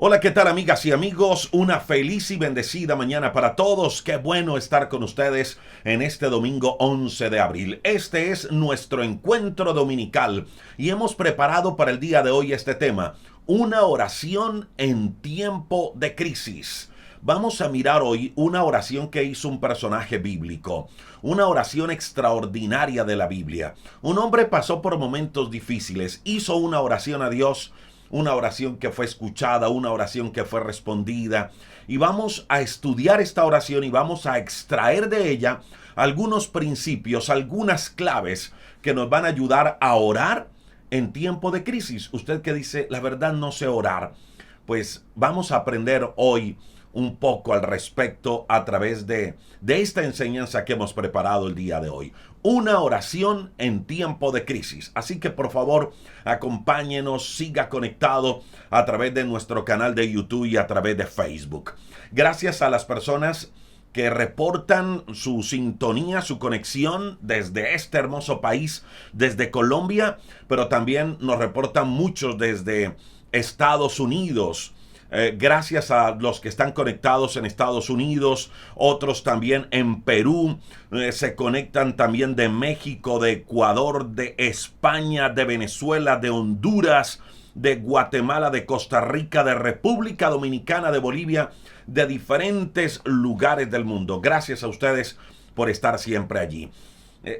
Hola, ¿qué tal amigas y amigos? Una feliz y bendecida mañana para todos. Qué bueno estar con ustedes en este domingo 11 de abril. Este es nuestro encuentro dominical y hemos preparado para el día de hoy este tema, una oración en tiempo de crisis. Vamos a mirar hoy una oración que hizo un personaje bíblico, una oración extraordinaria de la Biblia. Un hombre pasó por momentos difíciles, hizo una oración a Dios, una oración que fue escuchada, una oración que fue respondida. Y vamos a estudiar esta oración y vamos a extraer de ella algunos principios, algunas claves que nos van a ayudar a orar en tiempo de crisis. Usted que dice, la verdad no sé orar, pues vamos a aprender hoy un poco al respecto a través de esta enseñanza que hemos preparado el día de hoy. Una oración en tiempo de crisis. Así que por favor, acompáñenos, siga conectado a través de nuestro canal de YouTube y a través de Facebook. Gracias a las personas que reportan su sintonía, su conexión desde este hermoso país, desde Colombia, pero también nos reportan muchos desde Estados Unidos. Gracias a los que están conectados en Estados Unidos, otros también en Perú, se conectan también de México, de Ecuador, de España, de Venezuela, de Honduras, de Guatemala, de Costa Rica, de República Dominicana, de Bolivia, de diferentes lugares del mundo. Gracias a ustedes por estar siempre allí.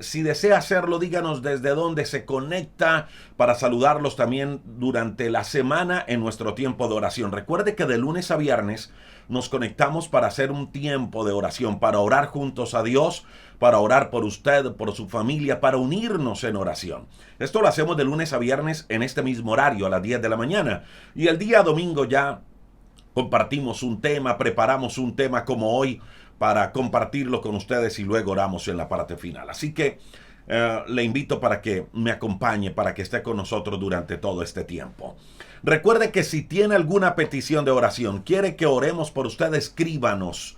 Si desea hacerlo, díganos desde dónde se conecta para saludarlos también durante la semana en nuestro tiempo de oración. Recuerde que de lunes a viernes nos conectamos para hacer un tiempo de oración, para orar juntos a Dios, para orar por usted, por su familia, para unirnos en oración. Esto lo hacemos de lunes a viernes en este mismo horario, a las 10 de la mañana. Y el día domingo ya compartimos un tema, preparamos un tema como hoy para compartirlo con ustedes y luego oramos en la parte final. Así que le invito para que me acompañe, para que esté con nosotros durante todo este tiempo. Recuerde que si tiene alguna petición de oración, quiere que oremos por usted, escríbanos.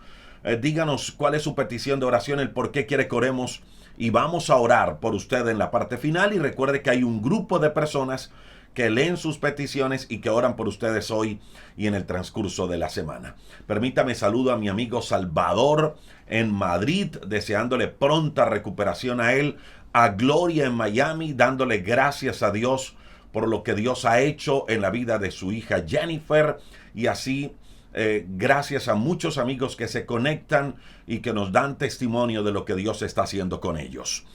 Díganos cuál es su petición de oración, el por qué quiere que oremos y vamos a orar por usted en la parte final. Y recuerde que hay un grupo de personas que leen sus peticiones y que oran por ustedes hoy y en el transcurso de la semana. Permítame saludo a mi amigo Salvador en Madrid, deseándole pronta recuperación a él, a Gloria en Miami, dándole gracias a Dios por lo que Dios ha hecho en la vida de su hija Jennifer, y así gracias a muchos amigos que se conectan y que nos dan testimonio de lo que Dios está haciendo con ellos.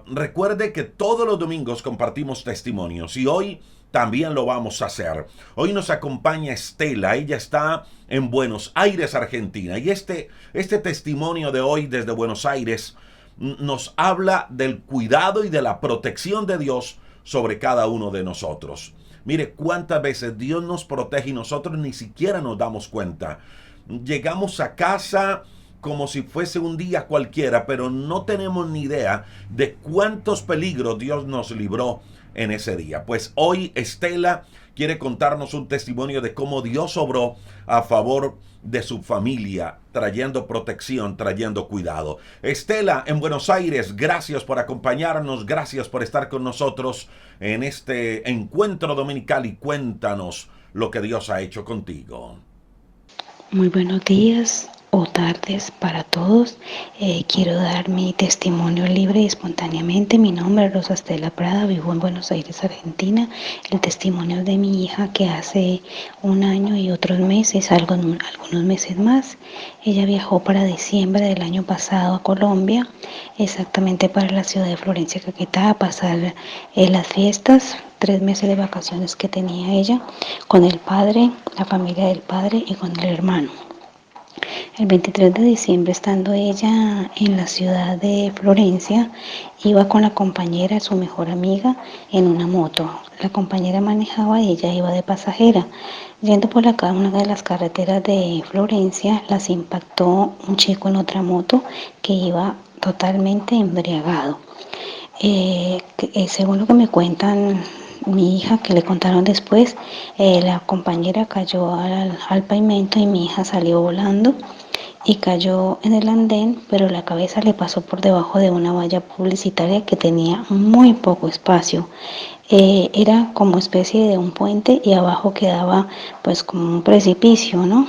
Recuerde que todos los domingos compartimos testimonios y hoy también lo vamos a hacer. Hoy nos acompaña Estela, ella está en Buenos Aires, Argentina, y este testimonio de hoy desde Buenos Aires nos habla del cuidado y de la protección de Dios sobre cada uno de nosotros. Mire cuántas veces Dios nos protege y nosotros ni siquiera nos damos cuenta. Llegamos a casa como si fuese un día cualquiera, pero no tenemos ni idea de cuántos peligros Dios nos libró en ese día. Pues hoy Estela quiere contarnos un testimonio de cómo Dios obró a favor de su familia, trayendo protección, trayendo cuidado. Estela, en Buenos Aires, gracias por acompañarnos, gracias por estar con nosotros en este encuentro dominical y cuéntanos lo que Dios ha hecho contigo. Muy buenos días o tardes para todos. Quiero dar mi testimonio libre y espontáneamente. Mi nombre es Rosa Estela Prada, vivo en Buenos Aires, Argentina. El testimonio de mi hija que hace un año y otros meses, algunos meses más, ella viajó para diciembre del año pasado a Colombia, exactamente para la ciudad de Florencia, Caquetá, a pasar las fiestas, 3 meses de vacaciones que tenía ella con el padre, la familia del padre y con el hermano. El 23 de diciembre, estando ella en la ciudad de Florencia, iba con la compañera, su mejor amiga, en una moto. La compañera manejaba y ella iba de pasajera. Yendo por una de las carreteras de Florencia, las impactó un chico en otra moto que iba totalmente embriagado. Según lo que me cuentan mi hija, que le contaron después, la compañera cayó al pavimento y mi hija salió volando y cayó en el andén, pero la cabeza le pasó por debajo de una valla publicitaria que tenía muy poco espacio. Era como especie de un puente y abajo quedaba pues como un precipicio, ¿no?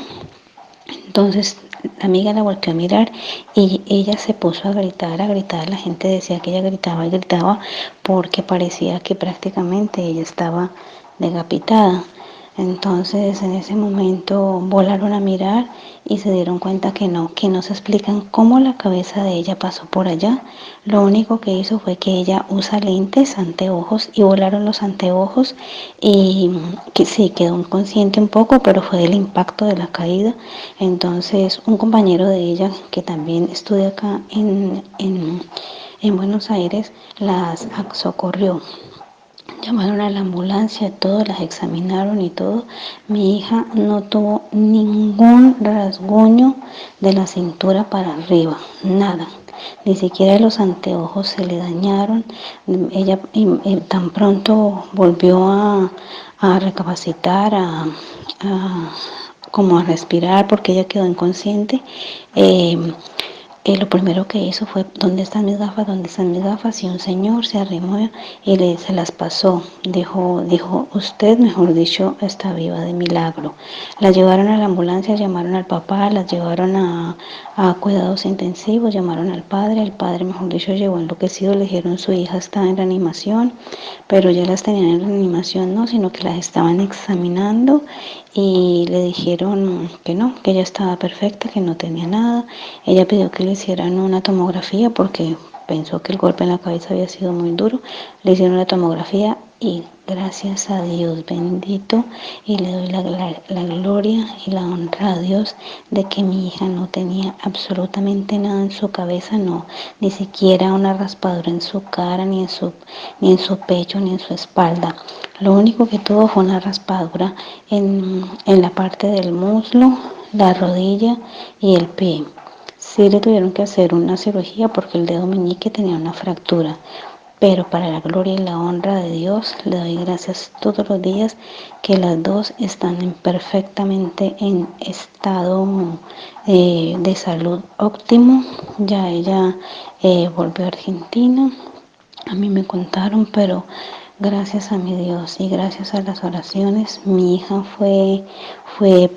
Entonces la amiga la volteó a mirar y ella se puso a gritar, a gritar. La gente decía que ella gritaba y gritaba porque parecía que prácticamente ella estaba decapitada. Entonces en ese momento volaron a mirar y se dieron cuenta que no se explican cómo la cabeza de ella pasó por allá. Lo único que hizo fue que ella usa lentes, anteojos, y volaron los anteojos y que sí, quedó inconsciente un poco, pero fue del impacto de la caída. Entonces un compañero de ella que también estudia acá en Buenos Aires las socorrió. Llamaron a la ambulancia, todos las examinaron y todo. Mi hija no tuvo ningún rasguño de la cintura para arriba, nada. Ni siquiera los anteojos se le dañaron. Ella tan pronto volvió a recapacitar, como a respirar porque ella quedó inconsciente. Lo primero que hizo fue, ¿dónde están mis gafas? ¿Dónde están mis gafas? Y un señor se arrimó y se las pasó. Dijo, usted, mejor dicho, está viva de milagro. La llevaron a la ambulancia, llamaron al papá, la llevaron a cuidados intensivos, llamaron al padre. El padre, mejor dicho, llegó enloquecido. Le dijeron, su hija está en reanimación, pero ya las tenían en reanimación, no, sino que las estaban examinando y le dijeron que no, que ella estaba perfecta, que no tenía nada. Ella pidió que le hicieran una tomografía porque pensó que el golpe en la cabeza había sido muy duro. Le hicieron la tomografía y gracias a Dios bendito, y le doy la gloria y la honra a Dios de que mi hija no tenía absolutamente nada en su cabeza, no, ni siquiera una raspadura en su cara, ni en su pecho, ni en su espalda. Lo único que tuvo fue una raspadura en la parte del muslo, la rodilla y el pie. Sí le tuvieron que hacer una cirugía porque el dedo meñique tenía una fractura. Pero para la gloria y la honra de Dios, le doy gracias todos los días que las dos están perfectamente en estado de salud óptimo. Ya ella volvió a Argentina. A mí me contaron, pero gracias a mi Dios y gracias a las oraciones, mi hija fue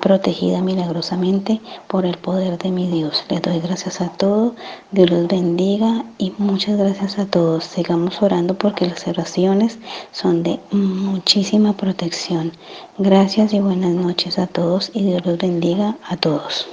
protegida milagrosamente por el poder de mi Dios. Les doy gracias a todos, Dios los bendiga y muchas gracias a todos. Sigamos orando porque las oraciones son de muchísima protección. Gracias y buenas noches a todos y Dios los bendiga a todos.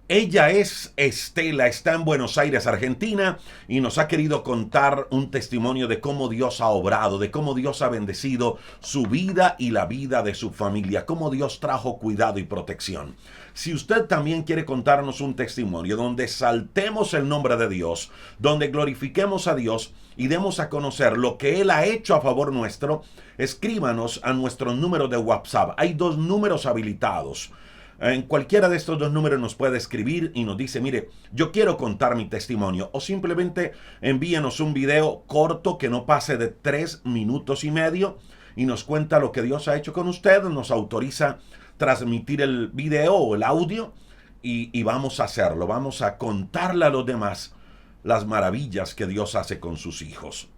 Ella es Estela, está en Buenos Aires, Argentina, y nos ha querido contar un testimonio de cómo Dios ha obrado, de cómo Dios ha bendecido su vida y la vida de su familia, cómo Dios trajo cuidado y protección. Si usted también quiere contarnos un testimonio donde saltemos el nombre de Dios, donde glorifiquemos a Dios y demos a conocer lo que Él ha hecho a favor nuestro, escríbanos a nuestro número de WhatsApp. Hay 2 números habilitados. En cualquiera de estos 2 números nos puede escribir y nos dice, mire, yo quiero contar mi testimonio, o simplemente envíenos un video corto que no pase de 3 minutos y medio y nos cuenta lo que Dios ha hecho con usted, nos autoriza transmitir el video o el audio y vamos a hacerlo, vamos a contarle a los demás las maravillas que Dios hace con sus hijos.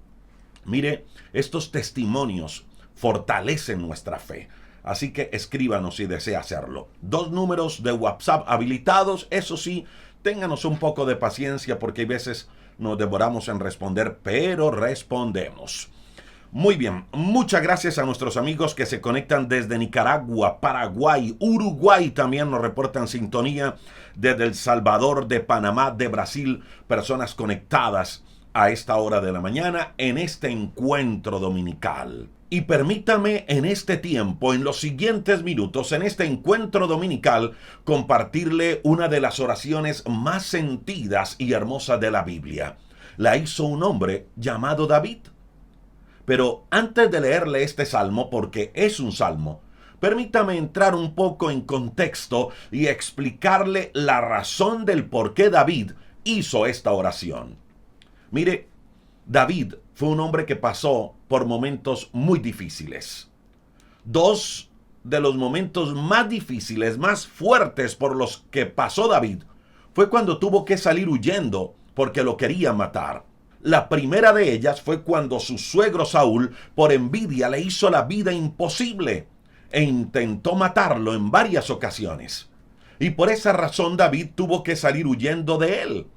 Mire, estos testimonios fortalecen nuestra fe. Así que escríbanos si desea hacerlo. 2 números de WhatsApp habilitados. Eso sí, ténganos un poco de paciencia porque hay veces nos demoramos en responder, pero respondemos. Muy bien, muchas gracias a nuestros amigos que se conectan desde Nicaragua, Paraguay, Uruguay, también nos reportan sintonía desde El Salvador, de Panamá, de Brasil, personas conectadas a esta hora de la mañana en este encuentro dominical. Y permítame en este tiempo, en los siguientes minutos, en este encuentro dominical, compartirle una de las oraciones más sentidas y hermosas de la Biblia. La hizo un hombre llamado David. Pero antes de leerle este salmo, porque es un salmo, permítame entrar un poco en contexto y explicarle la razón del por qué David hizo esta oración. Mire, David fue un hombre que pasó por momentos muy difíciles. 2 de los momentos más difíciles, más fuertes por los que pasó David, fue cuando tuvo que salir huyendo porque lo querían matar. La primera de ellas fue cuando su suegro Saúl, por envidia, le hizo la vida imposible e intentó matarlo en varias ocasiones. Y por esa razón David tuvo que salir huyendo de él.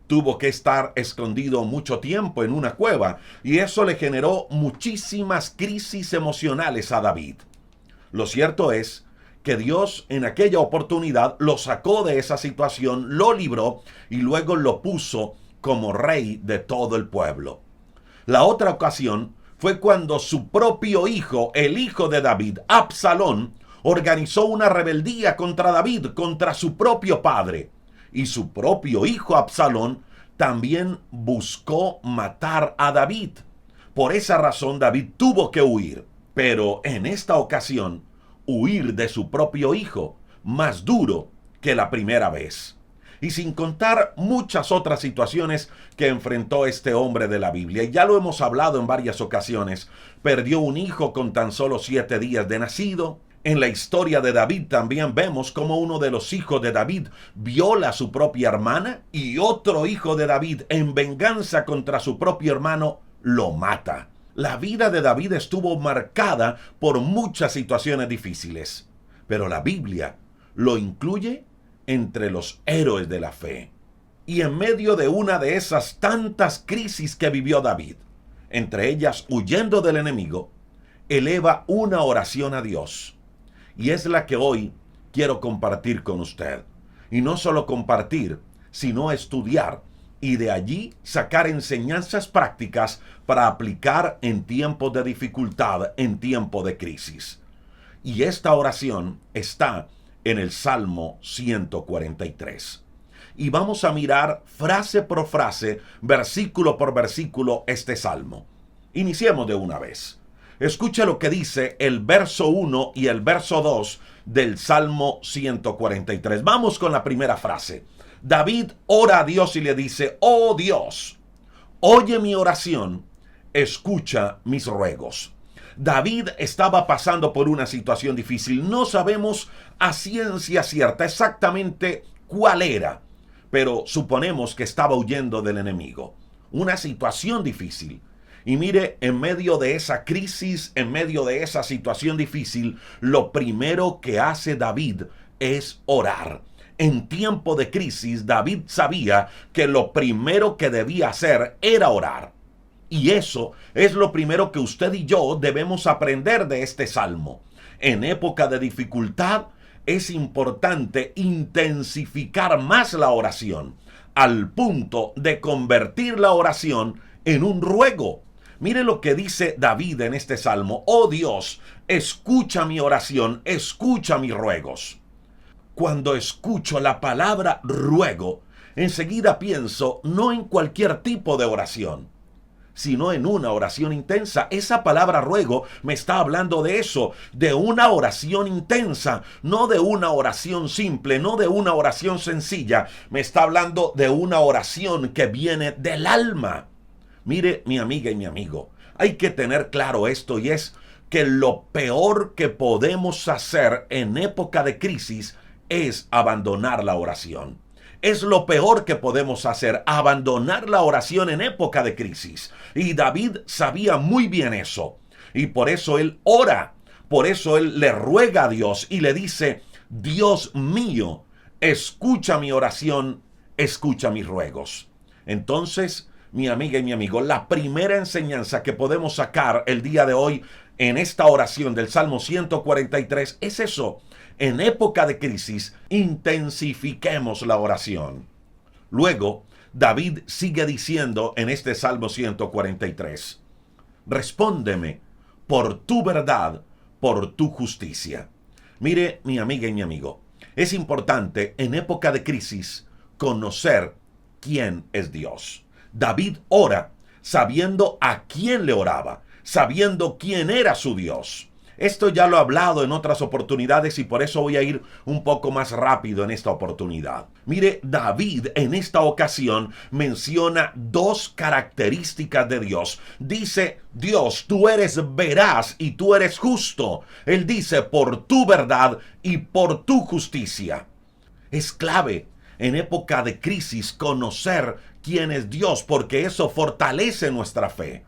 Tuvo que estar escondido mucho tiempo en una cueva, y eso le generó muchísimas crisis emocionales a David. Lo cierto es que Dios en aquella oportunidad lo sacó de esa situación, lo libró y luego lo puso como rey de todo el pueblo. La otra ocasión fue cuando su propio hijo, el hijo de David, Absalón, organizó una rebeldía contra David, contra su propio padre. Y su propio hijo Absalón también buscó matar a David. Por esa razón David tuvo que huir. Pero en esta ocasión, huir de su propio hijo, más duro que la primera vez. Y sin contar muchas otras situaciones que enfrentó este hombre de la Biblia. Y ya lo hemos hablado en varias ocasiones. Perdió un hijo con tan solo 7 días de nacido. En la historia de David también vemos cómo uno de los hijos de David viola a su propia hermana y otro hijo de David, en venganza contra su propio hermano, lo mata. La vida de David estuvo marcada por muchas situaciones difíciles, pero la Biblia lo incluye entre los héroes de la fe. Y en medio de una de esas tantas crisis que vivió David, entre ellas huyendo del enemigo, eleva una oración a Dios. Y es la que hoy quiero compartir con usted. Y no solo compartir, sino estudiar y de allí sacar enseñanzas prácticas para aplicar en tiempos de dificultad, en tiempos de crisis. Y esta oración está en el Salmo 143. Y vamos a mirar frase por frase, versículo por versículo este salmo. Iniciemos de una vez. Escucha lo que dice el verso 1 y el verso 2 del Salmo 143. Vamos con la primera frase. David ora a Dios y le dice: oh Dios, oye mi oración, escucha mis ruegos. David estaba pasando por una situación difícil. No sabemos a ciencia cierta exactamente cuál era, pero suponemos que estaba huyendo del enemigo. Una situación difícil. Y mire, en medio de esa crisis, en medio de esa situación difícil, lo primero que hace David es orar. En tiempo de crisis, David sabía que lo primero que debía hacer era orar. Y eso es lo primero que usted y yo debemos aprender de este salmo. En época de dificultad, es importante intensificar más la oración, al punto de convertir la oración en un ruego. Mire lo que dice David en este salmo: oh Dios, escucha mi oración, escucha mis ruegos. Cuando escucho la palabra ruego, enseguida pienso no en cualquier tipo de oración, sino en una oración intensa. Esa palabra ruego me está hablando de eso, de una oración intensa, no de una oración simple, no de una oración sencilla. Me está hablando de una oración que viene del alma. Mire, mi amiga y mi amigo, hay que tener claro esto, y es que lo peor que podemos hacer en época de crisis es abandonar la oración. Es lo peor que podemos hacer, abandonar la oración en época de crisis. Y David sabía muy bien eso. Y por eso él ora, por eso él le ruega a Dios y le dice: Dios mío, escucha mi oración, escucha mis ruegos. Entonces, mi amiga y mi amigo, la primera enseñanza que podemos sacar el día de hoy en esta oración del Salmo 143 es eso. En época de crisis, intensifiquemos la oración. Luego, David sigue diciendo en este Salmo 143, respóndeme por tu verdad, por tu justicia. Mire, mi amiga y mi amigo, es importante en época de crisis conocer quién es Dios. David ora sabiendo a quién le oraba, sabiendo quién era su Dios. Esto ya lo he hablado en otras oportunidades y por eso voy a ir un poco más rápido en esta oportunidad. Mire, David en esta ocasión menciona dos características de Dios. Dice: Dios, tú eres veraz y tú eres justo. Él dice: por tu verdad y por tu justicia. Es clave en época de crisis conocer quién es Dios, porque eso fortalece nuestra fe.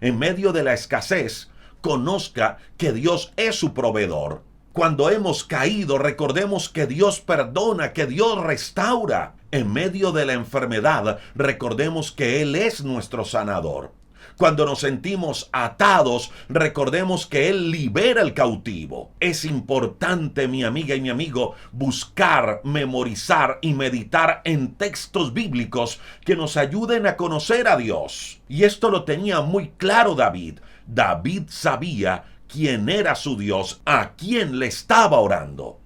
En medio de la escasez, conozca que Dios es su proveedor. Cuando hemos caído, recordemos que Dios perdona, que Dios restaura. En medio de la enfermedad, recordemos que Él es nuestro sanador. Cuando nos sentimos atados, recordemos que Él libera al cautivo. Es importante, mi amiga y mi amigo, buscar, memorizar y meditar en textos bíblicos que nos ayuden a conocer a Dios. Y esto lo tenía muy claro David. David sabía quién era su Dios, a quién le estaba orando.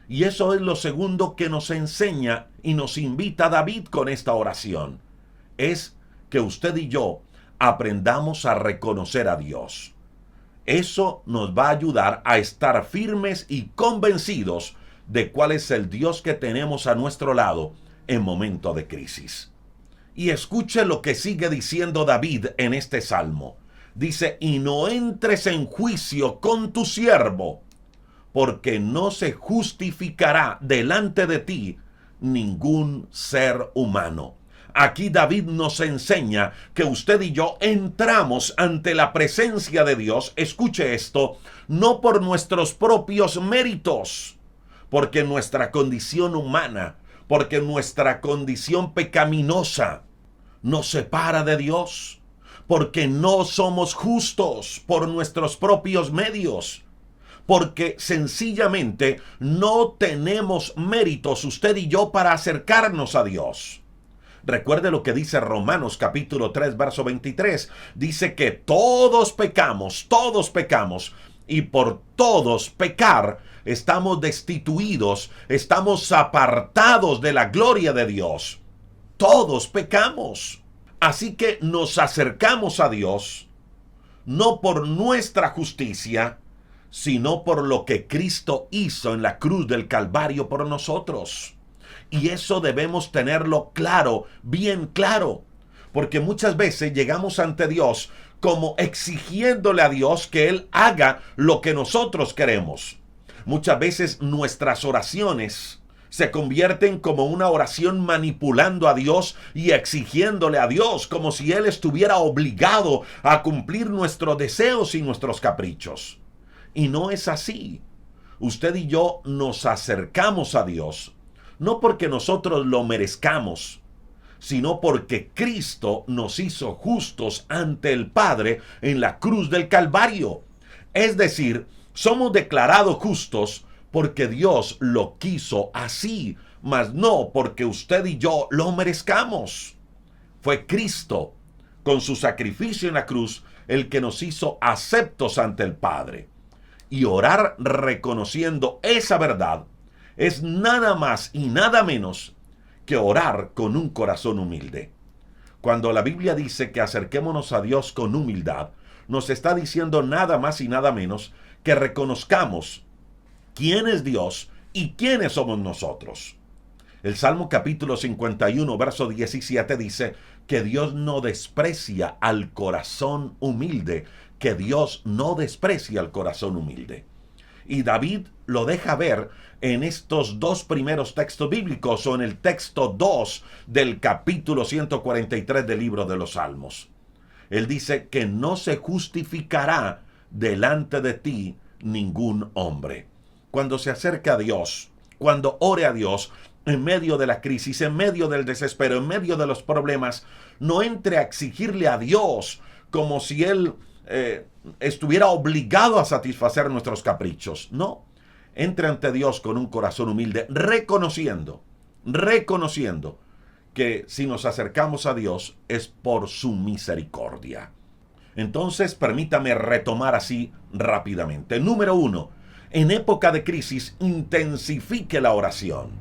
Y eso es lo segundo que nos enseña y nos invita David con esta oración. Es que usted y yo aprendamos a reconocer a Dios. Eso nos va a ayudar a estar firmes y convencidos de cuál es el Dios que tenemos a nuestro lado en momento de crisis. Y escuche lo que sigue diciendo David en este salmo. Dice, y no entres en juicio con tu siervo, porque no se justificará delante de ti ningún ser humano. Aquí David nos enseña que usted y yo entramos ante la presencia de Dios, escuche esto, no por nuestros propios méritos, porque nuestra condición humana, porque nuestra condición pecaminosa nos separa de Dios, porque no somos justos por nuestros propios medios, porque sencillamente no tenemos méritos usted y yo para acercarnos a Dios. Recuerde lo que dice Romanos capítulo 3, verso 23. Dice que todos pecamos, y por todos pecar estamos destituidos, estamos apartados de la gloria de Dios. Todos pecamos. Así que nos acercamos a Dios, no por nuestra justicia, sino por lo que Cristo hizo en la cruz del Calvario por nosotros. Y eso debemos tenerlo claro, bien claro, porque muchas veces llegamos ante Dios como exigiéndole a Dios que Él haga lo que nosotros queremos. Muchas veces nuestras oraciones se convierten como una oración manipulando a Dios y exigiéndole a Dios como si Él estuviera obligado a cumplir nuestros deseos y nuestros caprichos. Y no es así. Usted y yo nos acercamos a Dios no porque nosotros lo merezcamos, sino porque Cristo nos hizo justos ante el Padre en la cruz del Calvario. Es decir, somos declarados justos porque Dios lo quiso así, mas no porque usted y yo lo merezcamos. Fue Cristo, con su sacrificio en la cruz, el que nos hizo aceptos ante el Padre. Y orar reconociendo esa verdad es nada más y nada menos que orar con un corazón humilde. Cuando la Biblia dice que acerquémonos a Dios con humildad, nos está diciendo nada más y nada menos que reconozcamos quién es Dios y quiénes somos nosotros. El Salmo capítulo 51, verso 17 dice que Dios no desprecia al corazón humilde, que Dios no desprecia al corazón humilde. Y David lo deja ver en estos dos primeros textos bíblicos o en el texto 2 del capítulo 143 del libro de los Salmos. Él dice que no se justificará delante de ti ningún hombre. Cuando se acerca a Dios, cuando ore a Dios, en medio de la crisis, en medio del desespero, en medio de los problemas, no entre a exigirle a Dios como si Él estuviera obligado a satisfacer nuestros caprichos. No, entre ante Dios con un corazón humilde, reconociendo que si nos acercamos a Dios es por su misericordia. Entonces, permítame retomar así rápidamente. Número 1, en época de crisis, intensifique la oración.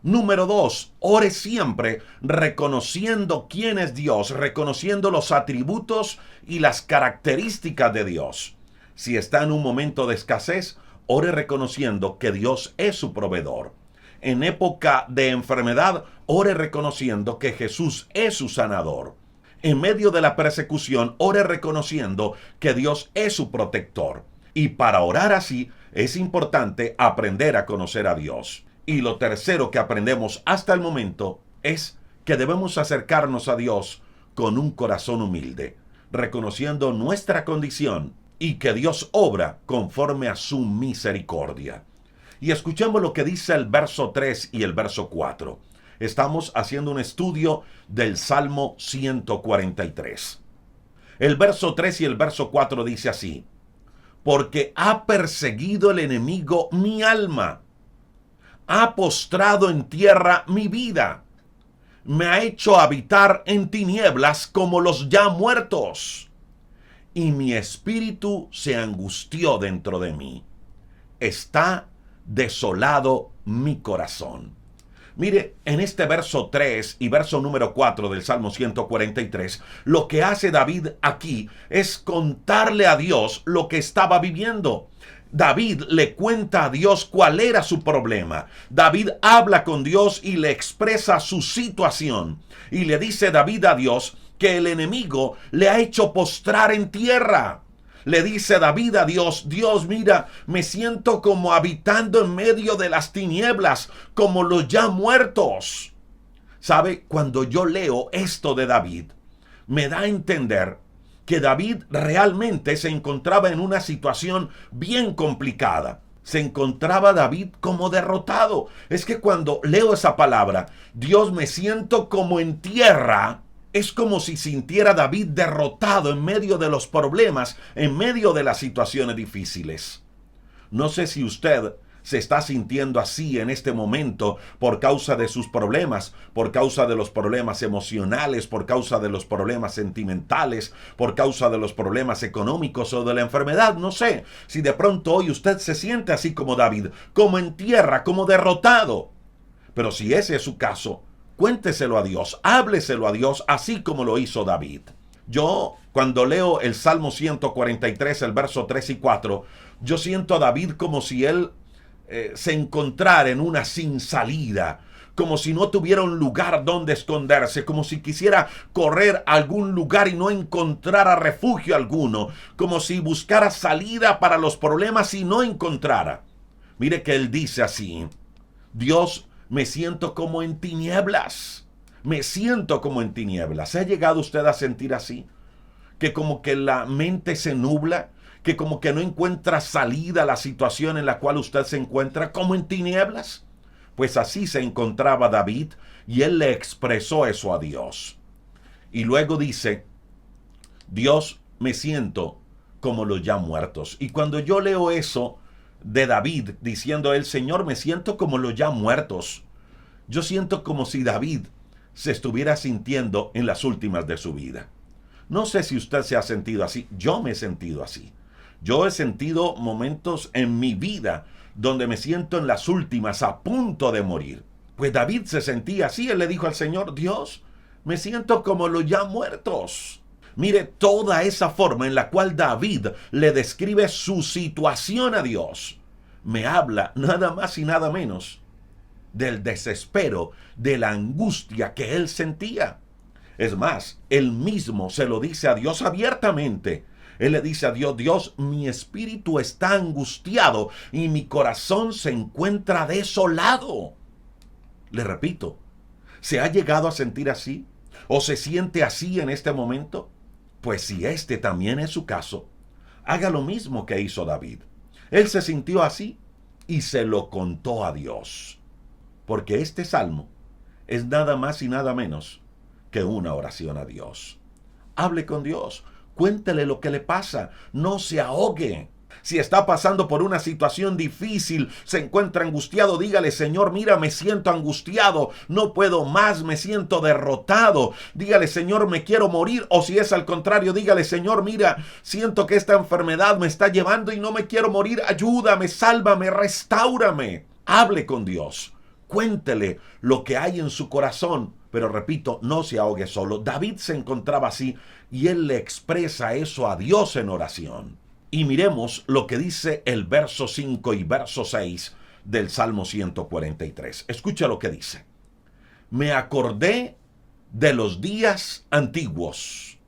Número 2, ore siempre reconociendo quién es Dios, reconociendo los atributos y las características de Dios. Si está en un momento de escasez, ore reconociendo que Dios es su proveedor. En época de enfermedad, ore reconociendo que Jesús es su sanador. En medio de la persecución, ore reconociendo que Dios es su protector. Y para orar así, es importante aprender a conocer a Dios. Y lo tercero que aprendemos hasta el momento es que debemos acercarnos a Dios con un corazón humilde, reconociendo nuestra condición y que Dios obra conforme a su misericordia. Y escuchemos lo que dice el verso 3 y el verso 4. Estamos haciendo un estudio del Salmo 143. El verso 3 y el verso 4 dice así: porque ha perseguido el enemigo mi alma, ha postrado en tierra mi vida, me ha hecho habitar en tinieblas como los ya muertos, y mi espíritu se angustió dentro de mí. Está desolado mi corazón. Mire, en este verso 3 y verso número 4 del Salmo 143, lo que hace David aquí es contarle a Dios lo que estaba viviendo. David le cuenta a Dios cuál era su problema. David habla con Dios y le expresa su situación. Y le dice David a Dios que el enemigo le ha hecho postrar en tierra. Le dice David a Dios: Dios, mira, me siento como habitando en medio de las tinieblas, como los ya muertos. ¿Sabe? Cuando yo leo esto de David, me da a entender que David realmente se encontraba en una situación bien complicada. Se encontraba David como derrotado. Es que cuando leo esa palabra, Dios, me siento como en tierra, es como si sintiera David derrotado en medio de los problemas, en medio de las situaciones difíciles. No sé si usted se está sintiendo así en este momento por causa de sus problemas, por causa de los problemas emocionales, por causa de los problemas sentimentales, por causa de los problemas económicos o de la enfermedad. No sé si de pronto hoy usted se siente así como David, como en tierra, como derrotado. Pero si ese es su caso, cuénteselo a Dios, hábleselo a Dios, así como lo hizo David. Yo, cuando leo el Salmo 143, el verso 3 y 4, yo siento a David como si él se encontrara en una sin salida, como si no tuviera un lugar donde esconderse, como si quisiera correr a algún lugar y no encontrara refugio alguno, como si buscara salida para los problemas y no encontrara. Mire que él dice así: Dios, me siento como en tinieblas. Me siento como en tinieblas. ¿Se ha llegado usted a sentir así? Que como que la mente se nubla, que como que no encuentra salida a la situación en la cual usted se encuentra, como en tinieblas. Pues así se encontraba David y él le expresó eso a Dios. Y luego dice: Dios, me siento como los ya muertos. Y cuando yo leo eso de David, diciendo él: Señor, me siento como los ya muertos, yo siento como si David se estuviera sintiendo en las últimas de su vida. No sé si usted se ha sentido así. Yo me he sentido así. Yo he sentido momentos en mi vida donde me siento en las últimas, a punto de morir. Pues David se sentía así. Él le dijo al Señor: Dios, me siento como los ya muertos. Mire toda esa forma en la cual David le describe su situación a Dios. Me habla nada más y nada menos del desespero, de la angustia que él sentía. Es más, él mismo se lo dice a Dios abiertamente. Él le dice a Dios: Dios, mi espíritu está angustiado y mi corazón se encuentra desolado. Le repito, ¿se ha llegado a sentir así? ¿O se siente así en este momento? Pues si este también es su caso, haga lo mismo que hizo David. Él se sintió así y se lo contó a Dios. Porque este salmo es nada más y nada menos que una oración a Dios. Hable con Dios, cuéntele lo que le pasa, no se ahogue. Si está pasando por una situación difícil, se encuentra angustiado, dígale: Señor, mira, me siento angustiado, no puedo más, me siento derrotado. Dígale: Señor, me quiero morir. O si es al contrario, dígale: Señor, mira, siento que esta enfermedad me está llevando y no me quiero morir, ayúdame, sálvame, restáurame. Hable con Dios, cuéntele lo que hay en su corazón. Pero repito, no se ahogue solo. David se encontraba así y él le expresa eso a Dios en oración. Y miremos lo que dice el verso 5 y verso 6 del Salmo 143. Escucha lo que dice: me acordé de los días antiguos,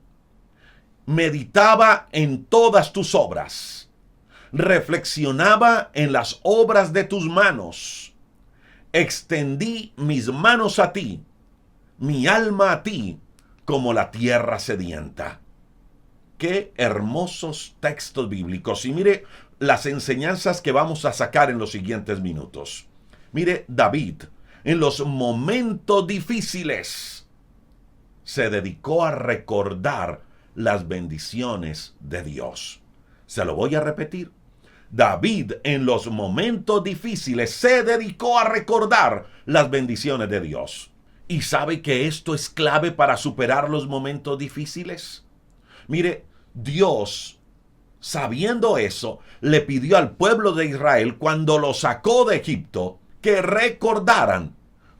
meditaba en todas tus obras, reflexionaba en las obras de tus manos, extendí mis manos a ti, mi alma a ti como la tierra sedienta. Qué hermosos textos bíblicos. Y mire las enseñanzas que vamos a sacar en los siguientes minutos. Mire, David, en los momentos difíciles, se dedicó a recordar las bendiciones de Dios. Se lo voy a repetir. David, en los momentos difíciles, se dedicó a recordar las bendiciones de Dios. ¿Y sabe que esto es clave para superar los momentos difíciles? Mire, Dios, sabiendo eso, le pidió al pueblo de Israel, cuando lo sacó de Egipto, que recordaran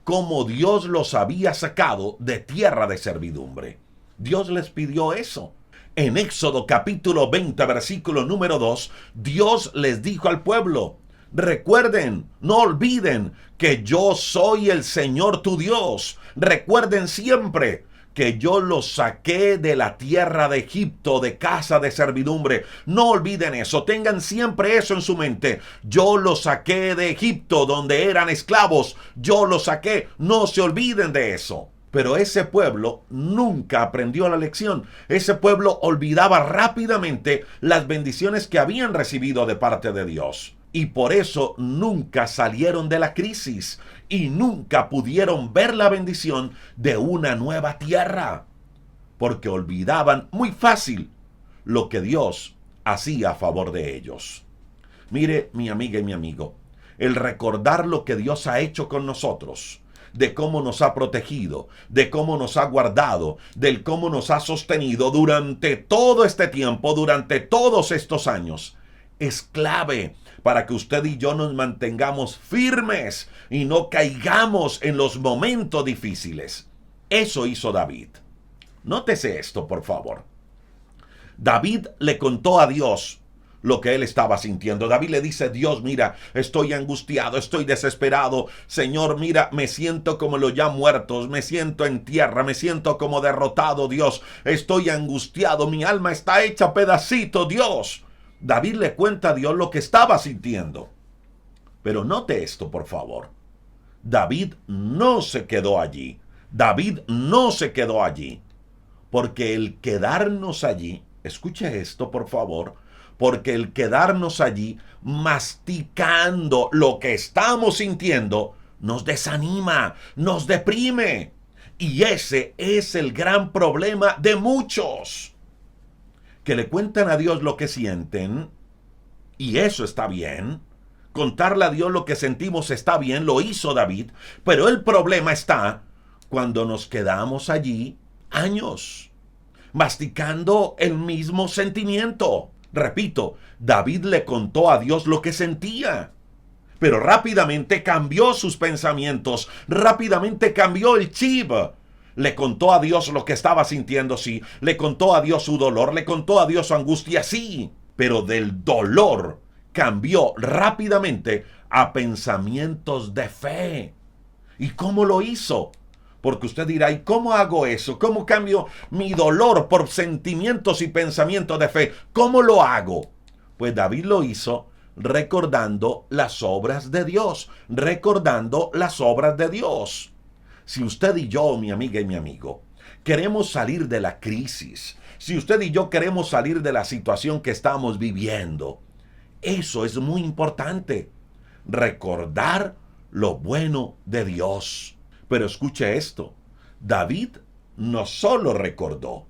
cómo Dios los había sacado de tierra de servidumbre. Dios les pidió eso. En Éxodo capítulo 20, versículo número 2, Dios les dijo al pueblo: recuerden, no olviden que yo soy el Señor tu Dios. Recuerden siempre que yo los saqué de la tierra de Egipto, de casa de servidumbre. No olviden eso, tengan siempre eso en su mente. Yo los saqué de Egipto, donde eran esclavos. Yo los saqué, no se olviden de eso. Pero ese pueblo nunca aprendió la lección. Ese pueblo olvidaba rápidamente las bendiciones que habían recibido de parte de Dios. Y por eso nunca salieron de la crisis y nunca pudieron ver la bendición de una nueva tierra, porque olvidaban muy fácil lo que Dios hacía a favor de ellos. Mire, mi amiga y mi amigo, el recordar lo que Dios ha hecho con nosotros, de cómo nos ha protegido, de cómo nos ha guardado, del cómo nos ha sostenido durante todo este tiempo, durante todos estos años, es clave para que usted y yo nos mantengamos firmes y no caigamos en los momentos difíciles. Eso hizo David. Nótese esto, por favor. David le contó a Dios lo que él estaba sintiendo. David le dice: Dios, mira, estoy angustiado, estoy desesperado. Señor, mira, me siento como los ya muertos, me siento en tierra, me siento como derrotado, Dios. Estoy angustiado, mi alma está hecha pedacito, Dios. David le cuenta a Dios lo que estaba sintiendo. Pero note esto, por favor. David no se quedó allí. David no se quedó allí. Porque el quedarnos allí, escuche esto, por favor, porque el quedarnos allí masticando lo que estamos sintiendo nos desanima, nos deprime. Y ese es el gran problema de muchos, que le cuentan a Dios lo que sienten, y eso está bien. Contarle a Dios lo que sentimos está bien, lo hizo David, pero el problema está cuando nos quedamos allí años, masticando el mismo sentimiento. Repito, David le contó a Dios lo que sentía, pero rápidamente cambió sus pensamientos, rápidamente cambió el chip. Le contó a Dios lo que estaba sintiendo, sí. Le contó a Dios su dolor, le contó a Dios su angustia, sí. Pero del dolor cambió rápidamente a pensamientos de fe. ¿Y cómo lo hizo? Porque usted dirá: ¿y cómo hago eso? ¿Cómo cambio mi dolor por sentimientos y pensamientos de fe? ¿Cómo lo hago? Pues David lo hizo recordando las obras de Dios, recordando las obras de Dios. Si usted y yo, mi amiga y mi amigo, queremos salir de la crisis, si usted y yo queremos salir de la situación que estamos viviendo, eso es muy importante. Recordar lo bueno de Dios. Pero escuche esto, David no solo recordó,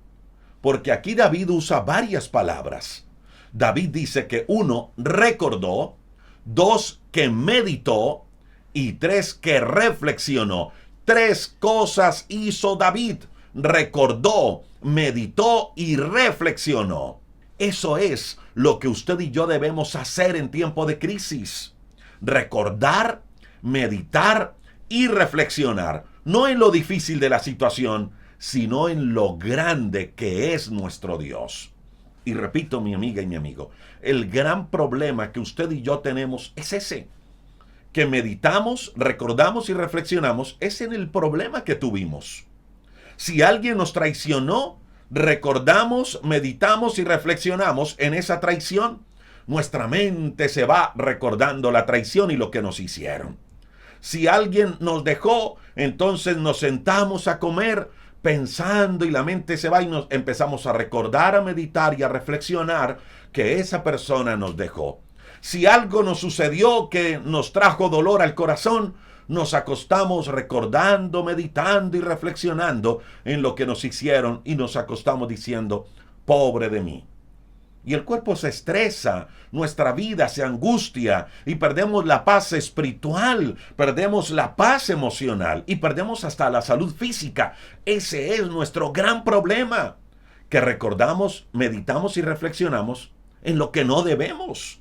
porque aquí David usa varias palabras. David dice que 1, recordó, 2, que meditó, y 3, que reflexionó. 3 cosas hizo David: recordó, meditó y reflexionó. Eso es lo que usted y yo debemos hacer en tiempo de crisis. Recordar, meditar y reflexionar, no en lo difícil de la situación, sino en lo grande que es nuestro Dios. Y repito, mi amiga y mi amigo, el gran problema que usted y yo tenemos es ese, que meditamos, recordamos y reflexionamos, es en el problema que tuvimos. Si alguien nos traicionó, recordamos, meditamos y reflexionamos en esa traición. Nuestra mente se va recordando la traición y lo que nos hicieron. Si alguien nos dejó, entonces nos sentamos a comer pensando y la mente se va y nos empezamos a recordar, a meditar y a reflexionar que esa persona nos dejó. Si algo nos sucedió que nos trajo dolor al corazón, nos acostamos recordando, meditando y reflexionando en lo que nos hicieron y nos acostamos diciendo, pobre de mí. Y el cuerpo se estresa, nuestra vida se angustia y perdemos la paz espiritual, perdemos la paz emocional y perdemos hasta la salud física. Ese es nuestro gran problema, que recordamos, meditamos y reflexionamos en lo que no debemos.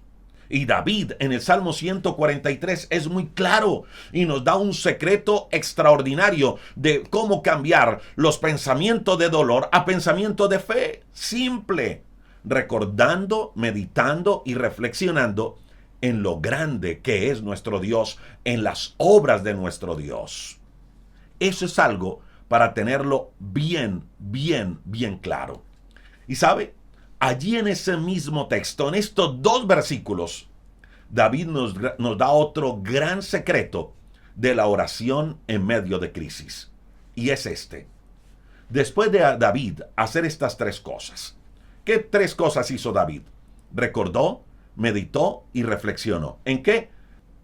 Y David en el Salmo 143 es muy claro y nos da un secreto extraordinario de cómo cambiar los pensamientos de dolor a pensamientos de fe. Simple. Recordando, meditando y reflexionando en lo grande que es nuestro Dios, en las obras de nuestro Dios. Eso es algo para tenerlo bien claro. Y sabe, allí en ese mismo texto, en estos 2 versículos, David nos da otro gran secreto de la oración en medio de crisis. Y es este. Después de David hacer estas 3 cosas, ¿qué 3 cosas hizo David? Recordó, meditó y reflexionó. ¿En qué?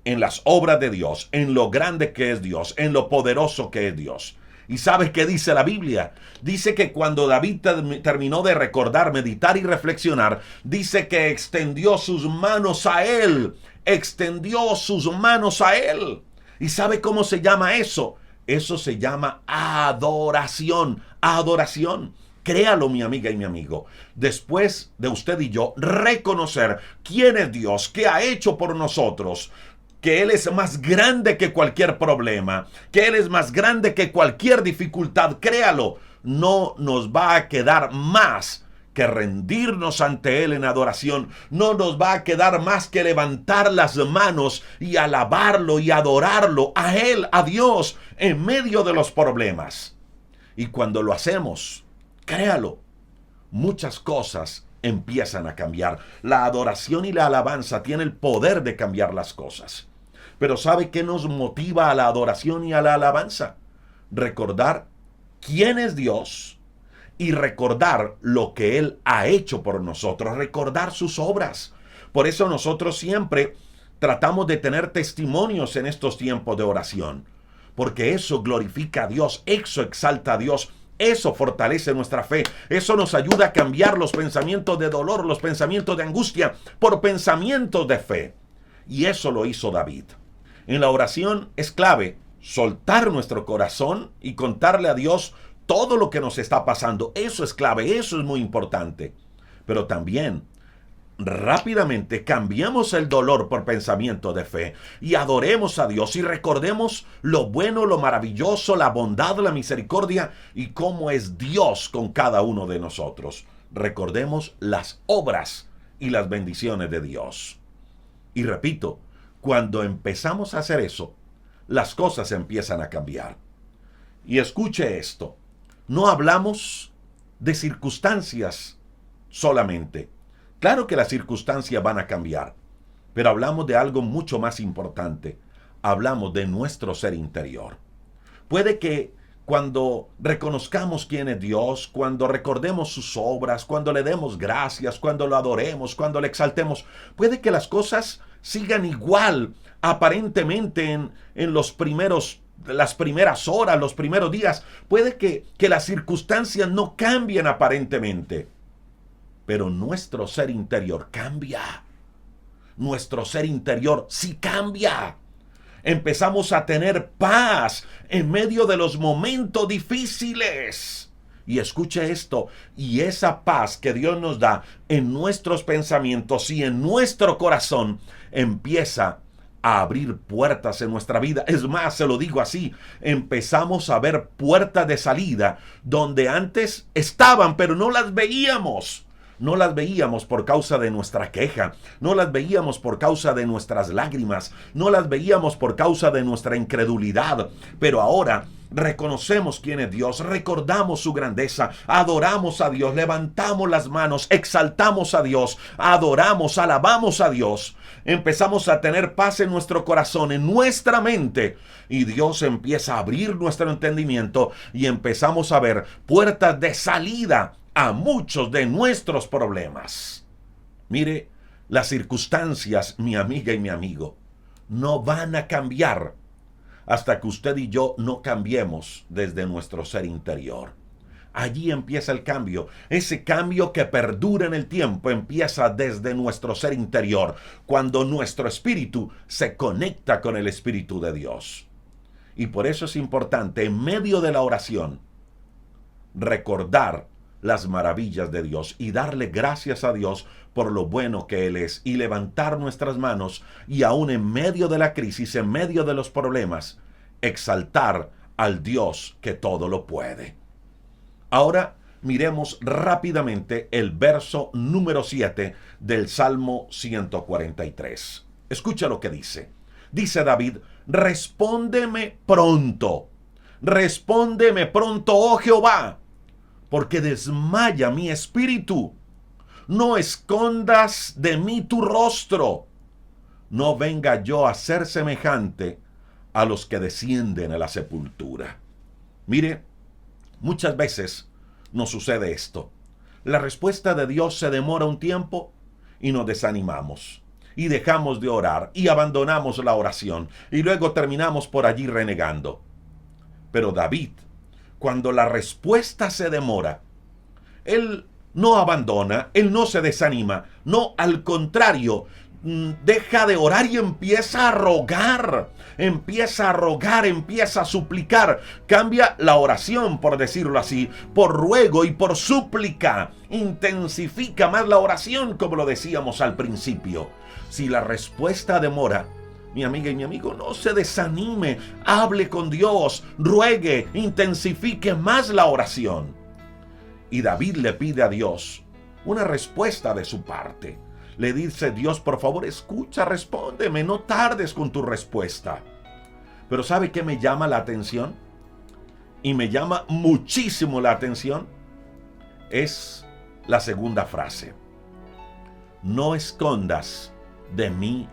En las obras de Dios, en lo grande que es Dios, en lo poderoso que es Dios. ¿Y sabes qué dice la Biblia? Dice que cuando David terminó de recordar, meditar y reflexionar, dice que extendió sus manos a él. Extendió sus manos a él. ¿Y sabe cómo se llama eso? Eso se llama adoración. Adoración. Créalo, mi amiga y mi amigo. Después de usted y yo reconocer quién es Dios, qué ha hecho por nosotros, que Él es más grande que cualquier problema, que Él es más grande que cualquier dificultad, créalo, no nos va a quedar más que rendirnos ante Él en adoración. No nos va a quedar más que levantar las manos y alabarlo y adorarlo a Él, a Dios, en medio de los problemas. Y cuando lo hacemos, créalo, muchas cosas empiezan a cambiar. La adoración y la alabanza tienen el poder de cambiar las cosas. Pero ¿sabe qué nos motiva a la adoración y a la alabanza? Recordar quién es Dios y recordar lo que Él ha hecho por nosotros, recordar sus obras. Por eso nosotros siempre tratamos de tener testimonios en estos tiempos de oración, porque eso glorifica a Dios, eso exalta a Dios. Eso fortalece nuestra fe. Eso nos ayuda a cambiar los pensamientos de dolor, los pensamientos de angustia, por pensamientos de fe. Y eso lo hizo David. En la oración es clave soltar nuestro corazón y contarle a Dios todo lo que nos está pasando. Eso es clave, eso es muy importante. Pero también rápidamente cambiemos el dolor por pensamiento de fe y adoremos a Dios y recordemos lo bueno, lo maravilloso, la bondad, la misericordia y cómo es Dios con cada uno de nosotros. Recordemos las obras y las bendiciones de Dios. Y repito, cuando empezamos a hacer eso, las cosas empiezan a cambiar. Y escuche esto, no hablamos de circunstancias solamente. Claro que las circunstancias van a cambiar, pero hablamos de algo mucho más importante. Hablamos de nuestro ser interior. Puede que cuando reconozcamos quién es Dios, cuando recordemos sus obras, cuando le demos gracias, cuando lo adoremos, cuando le exaltemos, puede que las cosas sigan igual aparentemente en las primeras horas, los primeros días. Puede que las circunstancias no cambien aparentemente. Pero nuestro ser interior cambia. Nuestro ser interior sí cambia. Empezamos a tener paz en medio de los momentos difíciles. Y escuche esto, y esa paz que Dios nos da en nuestros pensamientos y en nuestro corazón empieza a abrir puertas en nuestra vida. Es más, se lo digo así, empezamos a ver puertas de salida donde antes estaban, pero no las veíamos. No las veíamos por causa de nuestra queja, no las veíamos por causa de nuestras lágrimas, no las veíamos por causa de nuestra incredulidad, pero ahora reconocemos quién es Dios, recordamos su grandeza, adoramos a Dios, levantamos las manos, exaltamos a Dios, adoramos, alabamos a Dios, empezamos a tener paz en nuestro corazón, en nuestra mente, y Dios empieza a abrir nuestro entendimiento y empezamos a ver puertas de salida a muchos de nuestros problemas. Mire, las circunstancias, mi amiga y mi amigo, no van a cambiar hasta que usted y yo no cambiemos desde nuestro ser interior. Allí empieza el cambio. Ese cambio que perdura en el tiempo empieza desde nuestro ser interior, cuando nuestro espíritu se conecta con el Espíritu de Dios. Y por eso es importante, en medio de la oración, recordar las maravillas de Dios y darle gracias a Dios por lo bueno que Él es, y levantar nuestras manos y aún en medio de la crisis, en medio de los problemas, exaltar al Dios que todo lo puede. Ahora miremos rápidamente el verso número 7 del Salmo 143. Escucha lo que dice. Dice David: respóndeme pronto, oh Jehová, porque desmaya mi espíritu. No escondas de mí tu rostro. No venga yo a ser semejante a los que descienden a la sepultura. Mire, muchas veces nos sucede esto. La respuesta de Dios se demora un tiempo y nos desanimamos. Y dejamos de orar y abandonamos la oración. Y luego terminamos por allí renegando. Pero David, cuando la respuesta se demora, él no abandona, él no se desanima, no, al contrario, deja de orar y empieza a rogar, empieza a suplicar. Cambia la oración, por decirlo así, por ruego y por súplica. Intensifica más la oración, como lo decíamos al principio. Si la respuesta demora, mi amiga y mi amigo, no se desanime, hable con Dios, ruegue, intensifique más la oración. Y David le pide a Dios una respuesta de su parte. Le dice: Dios, por favor, escucha, respóndeme, no tardes con tu respuesta. Pero ¿sabe qué me llama la atención? Y me llama muchísimo la atención. Es la segunda frase. No escondas de mí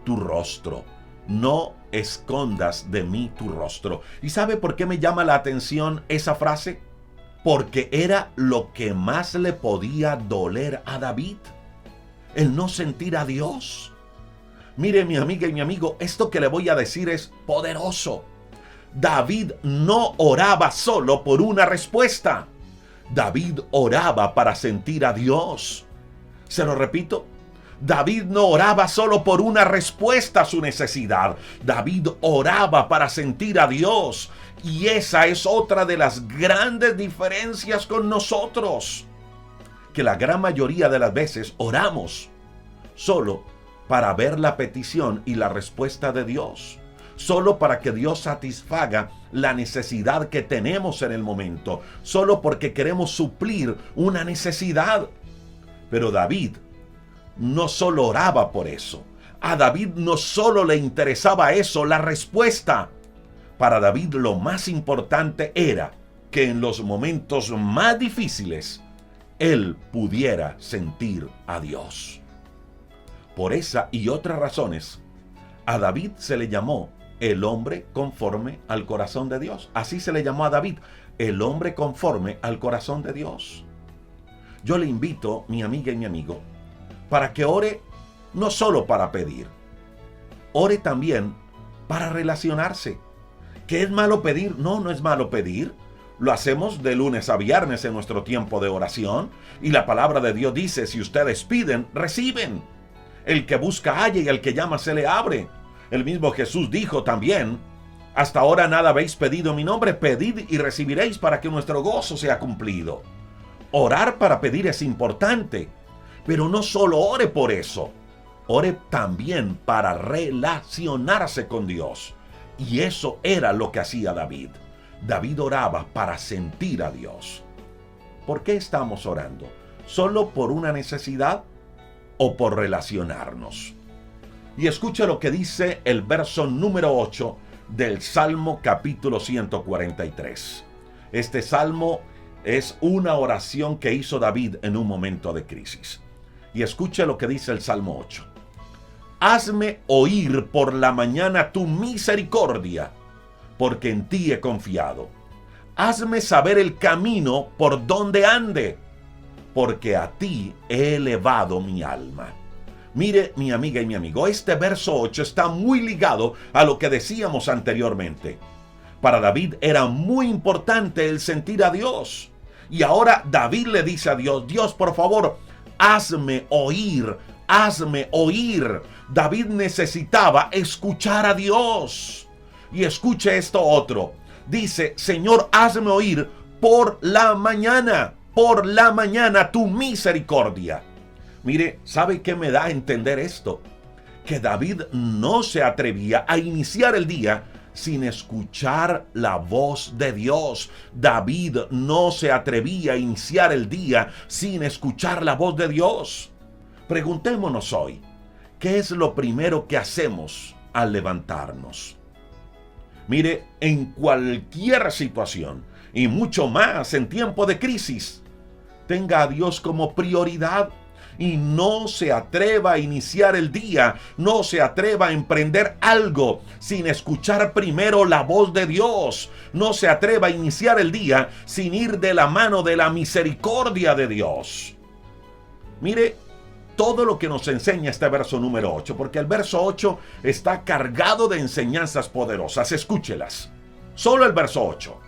tu rostro. No escondas de mí tu rostro. ¿Y sabe por qué me llama la atención esa frase? Porque era lo que más le podía doler a David, el no sentir a Dios. Mire, mi amiga y mi amigo, esto que le voy a decir es poderoso. David no oraba solo por una respuesta. David oraba para sentir a Dios. Se lo repito. David no oraba solo por una respuesta a su necesidad. David oraba para sentir a Dios. Y esa es otra de las grandes diferencias con nosotros. Que la gran mayoría de las veces oramos solo para ver la petición y la respuesta de Dios. Solo para que Dios satisfaga la necesidad que tenemos en el momento. Solo porque queremos suplir una necesidad. Pero David no solo oraba por eso. A David no solo le interesaba eso, la respuesta. Para David lo más importante era que en los momentos más difíciles él pudiera sentir a Dios. Por esa y otras razones, a David se le llamó el hombre conforme al corazón de Dios. Así se le llamó a David, el hombre conforme al corazón de Dios. Yo le invito, mi amiga y mi amigo, para que ore no solo para pedir, ore también para relacionarse. ¿Qué es malo pedir? No, no es malo pedir. Lo hacemos de lunes a viernes en nuestro tiempo de oración. Y la palabra de Dios dice: si ustedes piden, reciben. El que busca halla y al que llama se le abre. El mismo Jesús dijo también: hasta ahora nada habéis pedido en mi nombre, pedid y recibiréis para que nuestro gozo sea cumplido. Orar para pedir es importante. Pero no solo ore por eso. Ore también para relacionarse con Dios. Y eso era lo que hacía David. David oraba para sentir a Dios. ¿Por qué estamos orando? ¿Solo por una necesidad o por relacionarnos? Y escucha lo que dice el verso número 8 del Salmo capítulo 143. Este salmo es una oración que hizo David en un momento de crisis. Y escuche lo que dice el Salmo 8. Hazme oír por la mañana tu misericordia, porque en ti he confiado. Hazme saber el camino por donde ande, porque a ti he elevado mi alma. Mire, mi amiga y mi amigo, este verso 8 está muy ligado a lo que decíamos anteriormente. Para David era muy importante el sentir a Dios. Y ahora David le dice a Dios, Dios, por favor, hazme oír, hazme oír. David necesitaba escuchar a Dios. Y escuche esto otro. Dice, Señor, hazme oír por la mañana tu misericordia. Mire, ¿sabe qué me da a entender esto? Que David no se atrevía a iniciar el día sin escuchar la voz de Dios. David no se atrevía a iniciar el día sin escuchar la voz de Dios. Preguntémonos hoy, ¿qué es lo primero que hacemos al levantarnos? Mire, en cualquier situación, y mucho más en tiempo de crisis, tenga a Dios como prioridad y no se atreva a iniciar el día, no se atreva a emprender algo sin escuchar primero la voz de Dios, no se atreva a iniciar el día sin ir de la mano de la misericordia de Dios. Mire todo lo que nos enseña este verso número 8, porque el verso 8 está cargado de enseñanzas poderosas. Escúchelas. Solo el verso 8.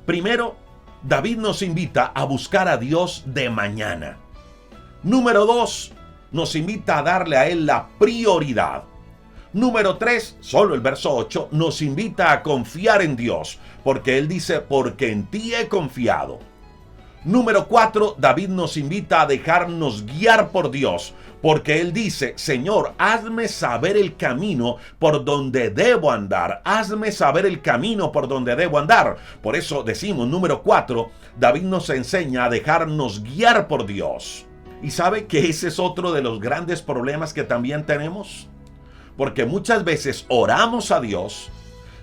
Primero, David nos invita a buscar a Dios de mañana. Número 2, nos invita a darle a Él la prioridad. Número 3, solo el verso 8, nos invita a confiar en Dios, porque Él dice, porque en ti he confiado. Número 4, David nos invita a dejarnos guiar por Dios, porque Él dice, Señor, hazme saber el camino por donde debo andar, hazme saber el camino por donde debo andar. Por eso decimos, número 4, David nos enseña a dejarnos guiar por Dios. ¿Y sabe que ese es otro de los grandes problemas que también tenemos? Porque muchas veces oramos a Dios,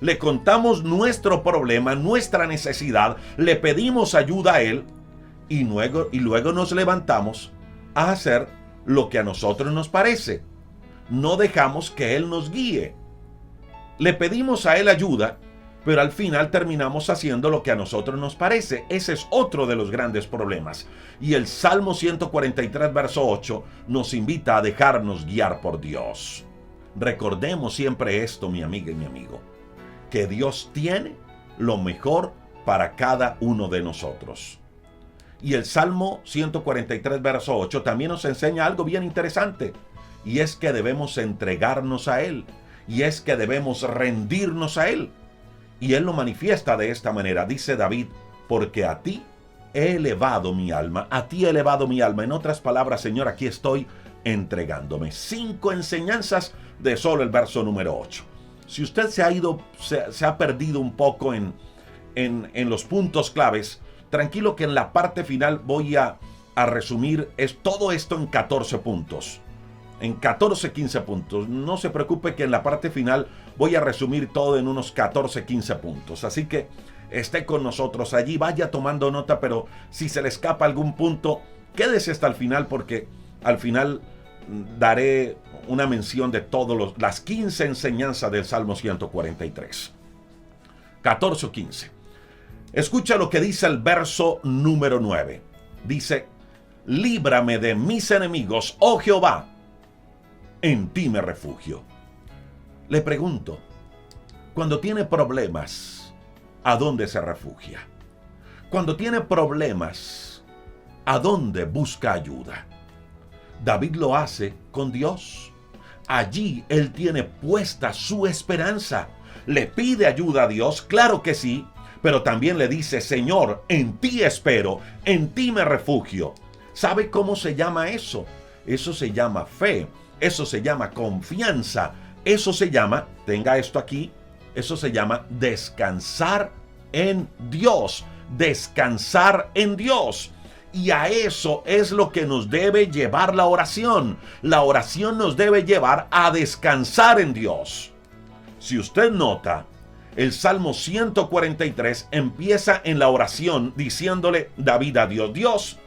le contamos nuestro problema, nuestra necesidad, le pedimos ayuda a Él, y luego nos levantamos a hacer lo que a nosotros nos parece. No dejamos que Él nos guíe. Le pedimos a Él ayuda, pero al final terminamos haciendo lo que a nosotros nos parece. Ese es otro de los grandes problemas. Y el Salmo 143, verso 8, nos invita a dejarnos guiar por Dios. Recordemos siempre esto, mi amiga y mi amigo, que Dios tiene lo mejor para cada uno de nosotros. Y el Salmo 143, verso 8 también nos enseña algo bien interesante, y es que debemos entregarnos a Él, y es que debemos rendirnos a Él. Y Él lo manifiesta de esta manera, dice David, porque a ti he elevado mi alma, a ti he elevado mi alma. En otras palabras, Señor, aquí estoy entregándome. 5 enseñanzas de solo el verso número 8. Si usted se ha perdido un poco en los puntos claves, tranquilo que en la parte final voy a resumir todo esto en 14 puntos. En 14, 15 puntos. No se preocupe que en la parte final voy a resumir todo en unos 14, 15 puntos. Así que esté con nosotros allí, vaya tomando nota, pero si se le escapa algún punto, quédese hasta el final, porque al final daré una mención de todas las 15 enseñanzas del Salmo 143. 14 o 15. Escucha lo que dice el verso número 9. Dice, líbrame de mis enemigos, oh Jehová, en ti me refugio. Le pregunto, cuando tiene problemas, ¿a dónde se refugia? Cuando tiene problemas, ¿a dónde busca ayuda? David lo hace con Dios. Allí él tiene puesta su esperanza. Le pide ayuda a Dios, claro que sí, pero también le dice, Señor, en ti espero, en ti me refugio. ¿Sabe cómo se llama eso? Eso se llama fe, eso se llama confianza, eso se llama, tenga esto aquí, eso se llama descansar en Dios, descansar en Dios. Y a eso es lo que nos debe llevar la oración. La oración nos debe llevar a descansar en Dios. Si usted nota, el Salmo 143 empieza en la oración diciéndole David a Dios: Dios,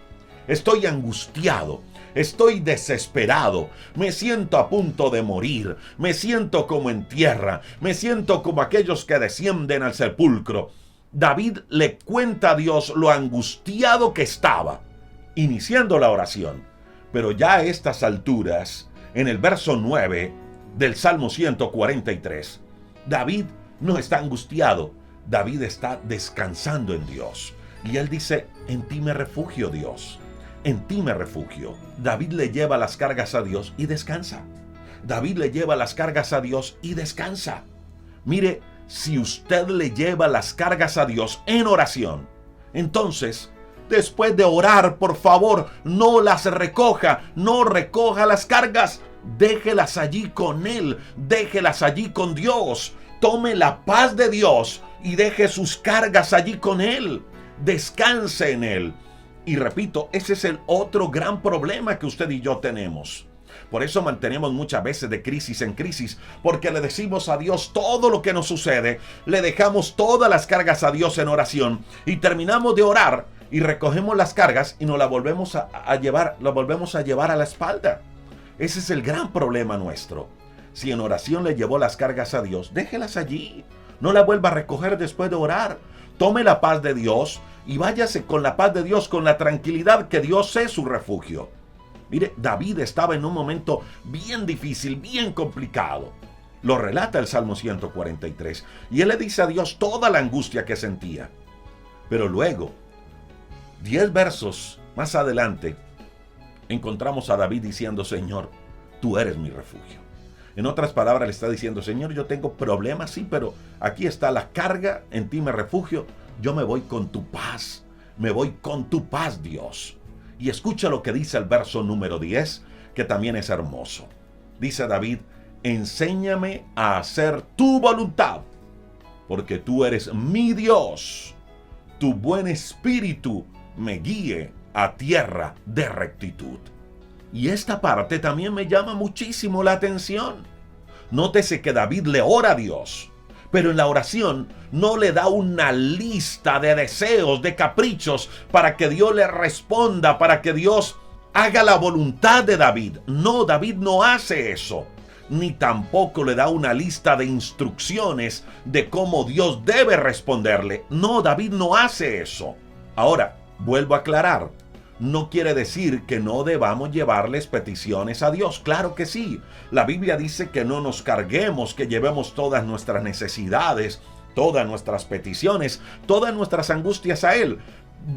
estoy angustiado, estoy desesperado, me siento a punto de morir, me siento como en tierra, me siento como aquellos que descienden al sepulcro. David le cuenta a Dios lo angustiado que estaba, iniciando la oración. Pero ya a estas alturas, en el verso 9 del Salmo 143, David no está angustiado, David está descansando en Dios. Y él dice: en ti me refugio, Dios, en ti me refugio. David le lleva las cargas a Dios y descansa. David le lleva las cargas a Dios y descansa. Mire, si usted le lleva las cargas a Dios en oración, entonces, después de orar, por favor, no las recoja, no recoja las cargas. Déjelas allí con Él, déjelas allí con Dios. Tome la paz de Dios y deje sus cargas allí con Él. Descanse en Él. Y repito, ese es el otro gran problema que usted y yo tenemos. Por eso mantenemos muchas veces de crisis en crisis, porque le decimos a Dios todo lo que nos sucede, le dejamos todas las cargas a Dios en oración y terminamos de orar y recogemos las cargas y nos las volvemos a llevar a la espalda. Ese es el gran problema nuestro. Si en oración le llevó las cargas a Dios, déjelas allí. No la vuelva a recoger después de orar. Tome la paz de Dios y váyase con la paz de Dios, con la tranquilidad que Dios es su refugio. Mire, David estaba en un momento bien difícil, bien complicado. Lo relata el Salmo 143. Y él le dice a Dios toda la angustia que sentía. Pero luego, 10 versos más adelante, encontramos a David diciendo: Señor, tú eres mi refugio. En otras palabras, le está diciendo: Señor, yo tengo problemas, sí, pero aquí está la carga, en ti me refugio. Yo me voy con tu paz, me voy con tu paz, Dios. Y escucha lo que dice el verso número 10, que también es hermoso. Dice David: enséñame a hacer tu voluntad, porque tú eres mi Dios. Tu buen espíritu me guíe a tierra de rectitud. Y esta parte también me llama muchísimo la atención. Nótese que David le ora a Dios, pero en la oración no le da una lista de deseos, de caprichos, para que Dios le responda, para que Dios haga la voluntad de David. No, David no hace eso. Ni tampoco le da una lista de instrucciones de cómo Dios debe responderle. No, David no hace eso. Ahora, vuelvo a aclarar. No quiere decir que no debamos llevarles peticiones a Dios. Claro que sí. La Biblia dice que no nos carguemos, que llevemos todas nuestras necesidades, todas nuestras peticiones, todas nuestras angustias a Él.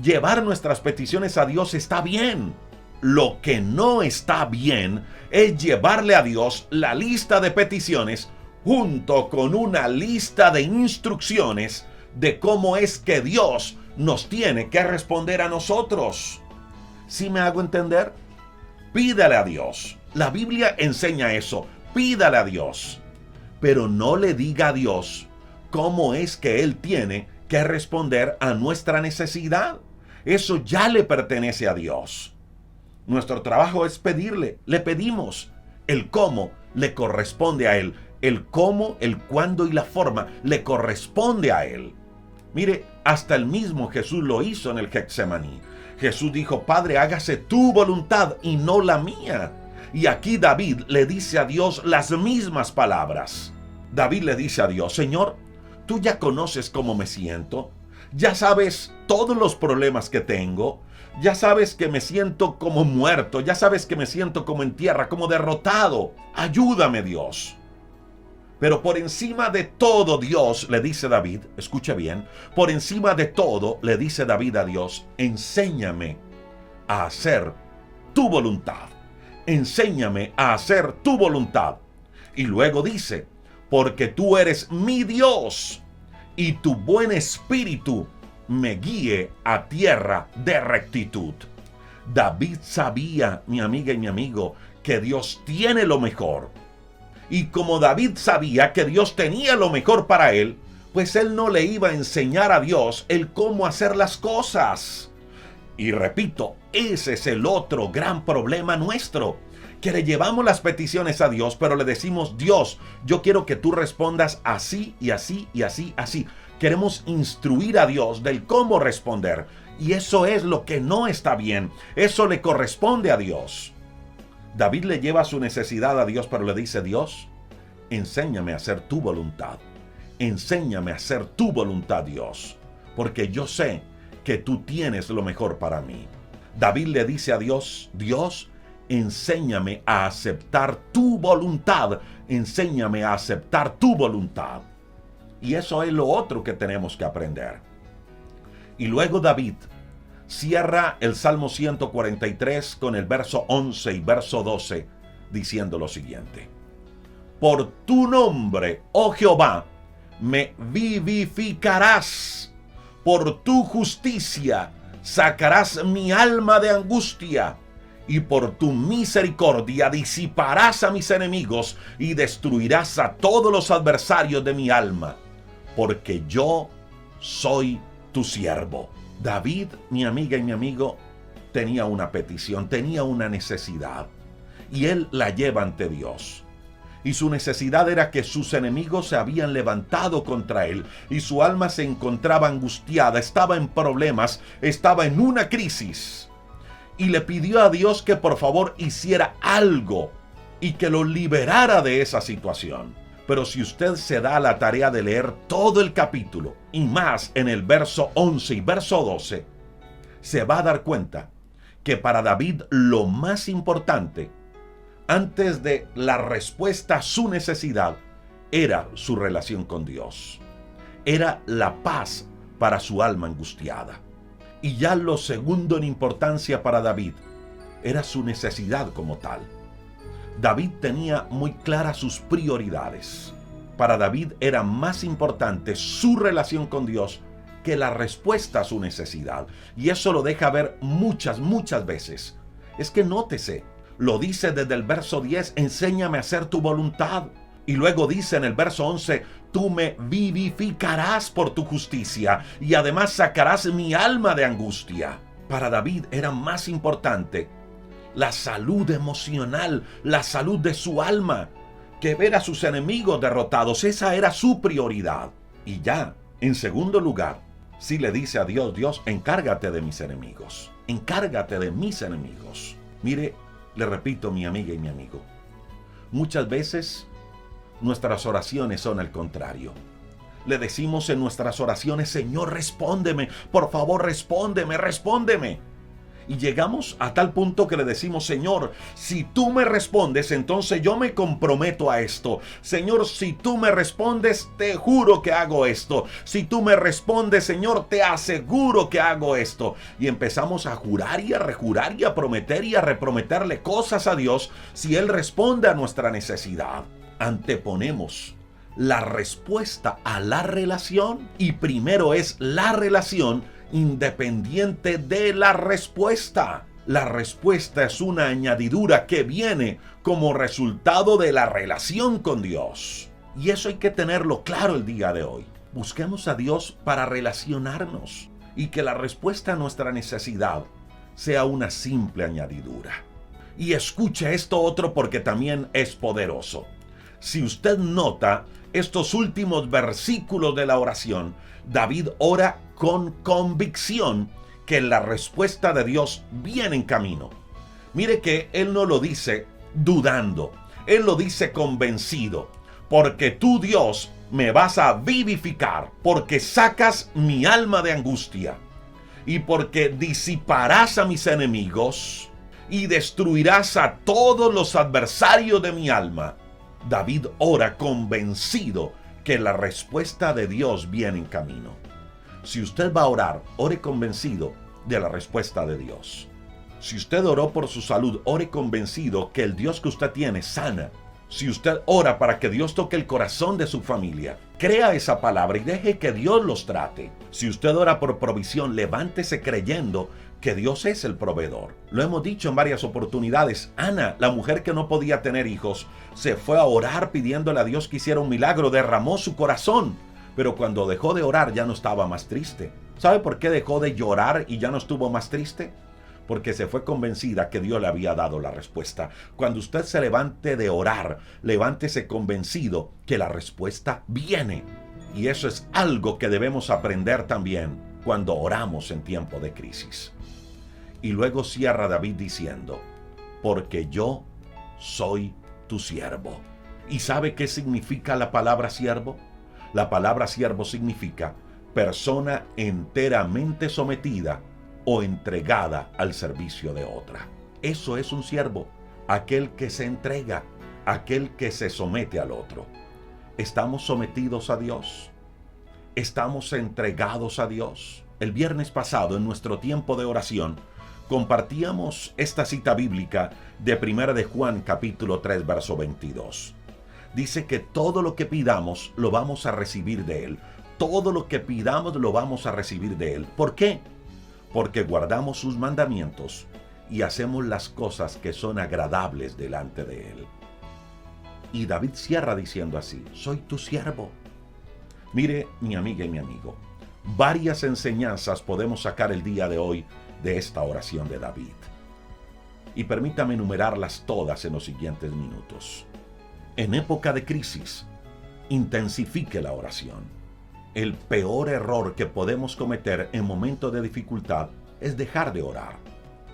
Llevar nuestras peticiones a Dios está bien. Lo que no está bien es llevarle a Dios la lista de peticiones junto con una lista de instrucciones de cómo es que Dios nos tiene que responder a nosotros. ¿Sí me hago entender? Pídale a Dios. La Biblia enseña eso. Pídale a Dios. Pero no le diga a Dios cómo es que Él tiene que responder a nuestra necesidad. Eso ya le pertenece a Dios. Nuestro trabajo es pedirle. Le pedimos. El cómo le corresponde a Él. El cómo, el cuándo y la forma le corresponde a Él. Mire, hasta el mismo Jesús lo hizo en el Getsemaní. Jesús dijo: Padre, hágase tu voluntad y no la mía. Y aquí David le dice a Dios las mismas palabras. David le dice a Dios: Señor, tú ya conoces cómo me siento. Ya sabes todos los problemas que tengo. Ya sabes que me siento como muerto. Ya sabes que me siento como en tierra, como derrotado. Ayúdame, Dios. Pero por encima de todo, Dios, le dice David, escuche bien, por encima de todo, le dice David a Dios: enséñame a hacer tu voluntad. Enséñame a hacer tu voluntad. Y luego dice: porque tú eres mi Dios y tu buen espíritu me guíe a tierra de rectitud. David sabía, mi amiga y mi amigo, que Dios tiene lo mejor. Y como David sabía que Dios tenía lo mejor para él, pues él no le iba a enseñar a Dios el cómo hacer las cosas. Y repito, ese es el otro gran problema nuestro, que le llevamos las peticiones a Dios, pero le decimos, Dios, yo quiero que tú respondas así y así y así, así. Queremos instruir a Dios del cómo responder. Y eso es lo que no está bien. Eso le corresponde a Dios. David le lleva su necesidad a Dios, pero le dice, Dios, enséñame a hacer tu voluntad. Enséñame a hacer tu voluntad, Dios, porque yo sé que tú tienes lo mejor para mí. David le dice a Dios, Dios, enséñame a aceptar tu voluntad. Enséñame a aceptar tu voluntad. Y eso es lo otro que tenemos que aprender. Y luego David cierra el Salmo 143 con el verso 11 y verso 12, diciendo lo siguiente. Por tu nombre, oh Jehová, me vivificarás. Por tu justicia sacarás mi alma de angustia. Y por tu misericordia disiparás a mis enemigos y destruirás a todos los adversarios de mi alma. Porque yo soy tu siervo. David, mi amiga y mi amigo, tenía una petición, tenía una necesidad. Y él la lleva ante Dios. Y su necesidad era que sus enemigos se habían levantado contra él y su alma se encontraba angustiada, estaba en problemas, estaba en una crisis. Y le pidió a Dios que por favor hiciera algo y que lo liberara de esa situación. Pero si usted se da a la tarea de leer todo el capítulo y más en el verso 11 y verso 12, se va a dar cuenta que para David lo más importante antes de la respuesta a su necesidad, era su relación con Dios. Era la paz para su alma angustiada. Y ya lo segundo en importancia para David, era su necesidad como tal. David tenía muy claras sus prioridades. Para David era más importante su relación con Dios que la respuesta a su necesidad. Y eso lo deja ver muchas veces. Es que nótese, lo dice desde el verso 10, enséñame a hacer tu voluntad. Y luego dice en el verso 11, tú me vivificarás por tu justicia y además sacarás mi alma de angustia. Para David era más importante la salud emocional, la salud de su alma, que ver a sus enemigos derrotados. Esa era su prioridad. Y ya, en segundo lugar, sí le dice a Dios, Dios, encárgate de mis enemigos. Encárgate de mis enemigos. Mire, le repito, mi amiga y mi amigo, muchas veces nuestras oraciones son el contrario. Le decimos en nuestras oraciones, Señor, respóndeme, por favor, respóndeme. Y llegamos a tal punto que le decimos, Señor, si tú me respondes, entonces yo me comprometo a esto. Señor, si tú me respondes, te juro que hago esto. Si tú me respondes, Señor, te aseguro que hago esto. Y empezamos a jurar y a rejurar y a prometer y a reprometerle cosas a Dios si Él responde a nuestra necesidad. Anteponemos la respuesta a la relación y primero es la relación independiente de la respuesta. La respuesta es una añadidura que viene como resultado de la relación con Dios. Y eso hay que tenerlo claro el día de hoy. Busquemos a Dios para relacionarnos y que la respuesta a nuestra necesidad sea una simple añadidura. Y escuche esto otro porque también es poderoso. Si usted nota estos últimos versículos de la oración, David ora con convicción que la respuesta de Dios viene en camino. Mire que él no lo dice dudando, él lo dice convencido, porque tú, Dios, me vas a vivificar, porque sacas mi alma de angustia, y porque disiparás a mis enemigos, y destruirás a todos los adversarios de mi alma. David ora convencido que la respuesta de Dios viene en camino. Si usted va a orar, ore convencido de la respuesta de Dios. Si usted oró por su salud, ore convencido que el Dios que usted tiene sana. Si usted ora para que Dios toque el corazón de su familia, crea esa palabra y deje que Dios los trate. Si usted ora por provisión, levántese creyendo que Dios es el proveedor. Lo hemos dicho en varias oportunidades. Ana, la mujer que no podía tener hijos, se fue a orar pidiéndole a Dios que hiciera un milagro, derramó su corazón. Pero cuando dejó de orar ya no estaba más triste. ¿Sabe por qué dejó de llorar y ya no estuvo más triste? porque se fue convencida que Dios le había dado la respuesta. Cuando usted se levante de orar, levántese convencido que la respuesta viene. Y eso es algo que debemos aprender también cuando oramos en tiempo de crisis. Y luego cierra David diciendo, porque yo soy tu siervo. ¿Y sabe qué significa la palabra siervo? La palabra siervo significa persona enteramente sometida o entregada al servicio de otra. Eso es un siervo, aquel que se entrega, aquel que se somete al otro. ¿Estamos sometidos a Dios? ¿Estamos entregados a Dios? El viernes pasado, en nuestro tiempo de oración, compartíamos esta cita bíblica de 1 de Juan capítulo 3, verso 22. Dice que todo lo que pidamos lo vamos a recibir de Él. Todo lo que pidamos lo vamos a recibir de Él. ¿Por qué? Porque guardamos sus mandamientos y hacemos las cosas que son agradables delante de Él. Y David cierra diciendo así, soy tu siervo. Mire, mi amiga y mi amigo, varias enseñanzas podemos sacar el día de hoy de esta oración de David. Y permítame enumerarlas todas en los siguientes minutos. En época de crisis, intensifique la oración. El peor error que podemos cometer en momentos de dificultad es dejar de orar.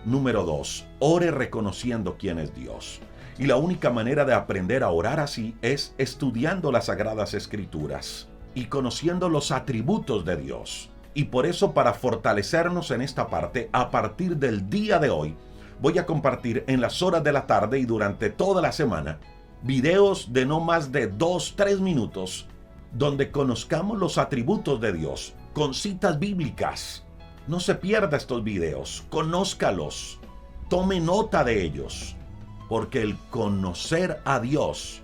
Número 2, ore reconociendo quién es Dios. Y la única manera de aprender a orar así es estudiando las Sagradas Escrituras y conociendo los atributos de Dios. Y por eso, para fortalecernos en esta parte, a partir del día de hoy, voy a compartir en las horas de la tarde y durante toda la semana videos de no más de 2-3 minutos donde conozcamos los atributos de Dios con citas bíblicas. No se pierda estos videos, conózcalos, tome nota de ellos, porque el conocer a Dios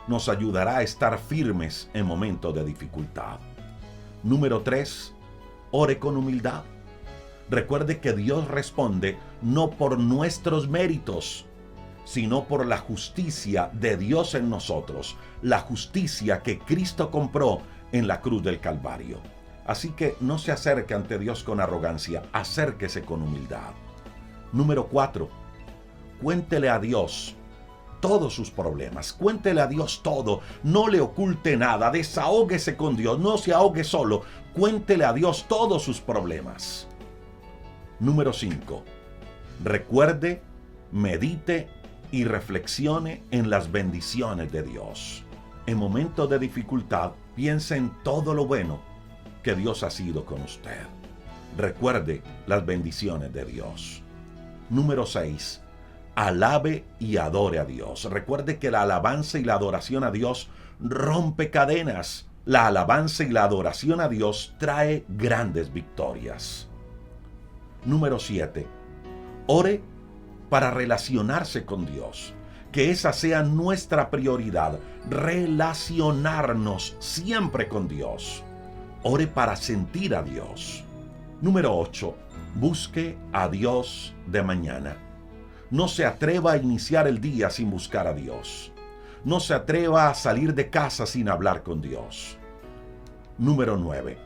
nos ayudará a estar firmes en momentos de dificultad. Número 3, ore con humildad. Recuerde que Dios responde no por nuestros méritos, sino por la justicia de Dios en nosotros, la justicia que Cristo compró en la cruz del Calvario. Así que no se acerque ante Dios con arrogancia, acérquese con humildad. Número 4, cuéntele a Dios todos sus problemas, cuéntele a Dios todo, no le oculte nada, desahóguese con Dios, no se ahogue solo, cuéntele a Dios todos sus problemas. Número 5, recuerde, medite y reflexione en las bendiciones de Dios. En momentos de dificultad, piense en todo lo bueno que Dios ha sido con usted. Recuerde las bendiciones de Dios. Número 6, alabe y adore a Dios. Recuerde que la alabanza y la adoración a Dios rompe cadenas. La alabanza y la adoración a Dios trae grandes victorias. Número 7, ore para relacionarse con Dios. Que esa sea nuestra prioridad, relacionarnos siempre con Dios. Ore para sentir a Dios. Número 8, busque a Dios de mañana. No se atreva a iniciar el día sin buscar a Dios. No se atreva a salir de casa sin hablar con Dios. Número 9,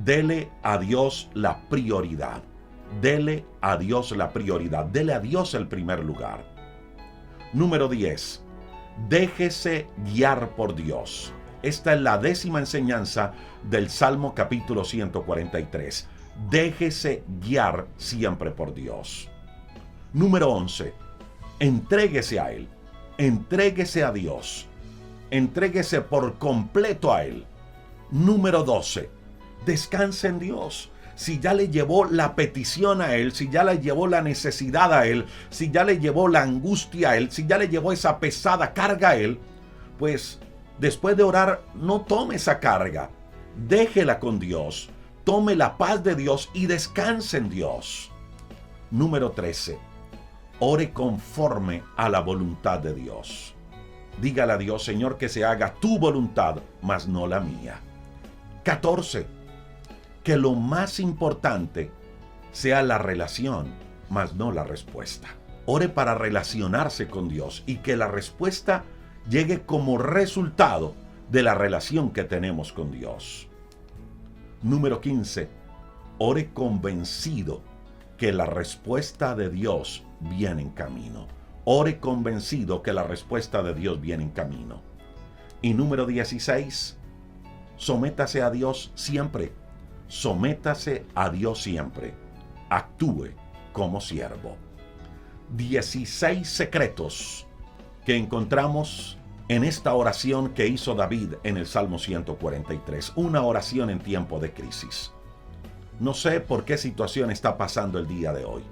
dele a Dios la prioridad. Dele a Dios la prioridad. Dele a Dios el primer lugar. Número 10. Déjese guiar por Dios. Esta es la 10ª enseñanza del Salmo capítulo 143. Déjese guiar siempre por Dios. Número 11. Entréguese a Él. Entréguese a Dios. Entréguese por completo a Él. Número 12. Descanse en Dios. Si ya le llevó la petición a Él, si ya le llevó la necesidad a Él, si ya le llevó la angustia a Él, si ya le llevó esa pesada carga a Él, pues después de orar, no tome esa carga. Déjela con Dios. Tome la paz de Dios y descanse en Dios. Número 13. Ore conforme a la voluntad de Dios. Dígale a Dios, Señor, que se haga tu voluntad, mas no la mía. 14. Que lo más importante sea la relación, mas no la respuesta. Ore para relacionarse con Dios y que la respuesta llegue como resultado de la relación que tenemos con Dios. Número 15. Ore convencido que la respuesta de Dios viene en camino. Ore convencido que la respuesta de Dios viene en camino. Y número 16, sométase a Dios siempre. Sométase a Dios siempre. Actúe como siervo. 16 secretos que encontramos en esta oración que hizo David en el Salmo 143. Una oración en tiempo de crisis. No sé por qué situación está pasando el día de hoy,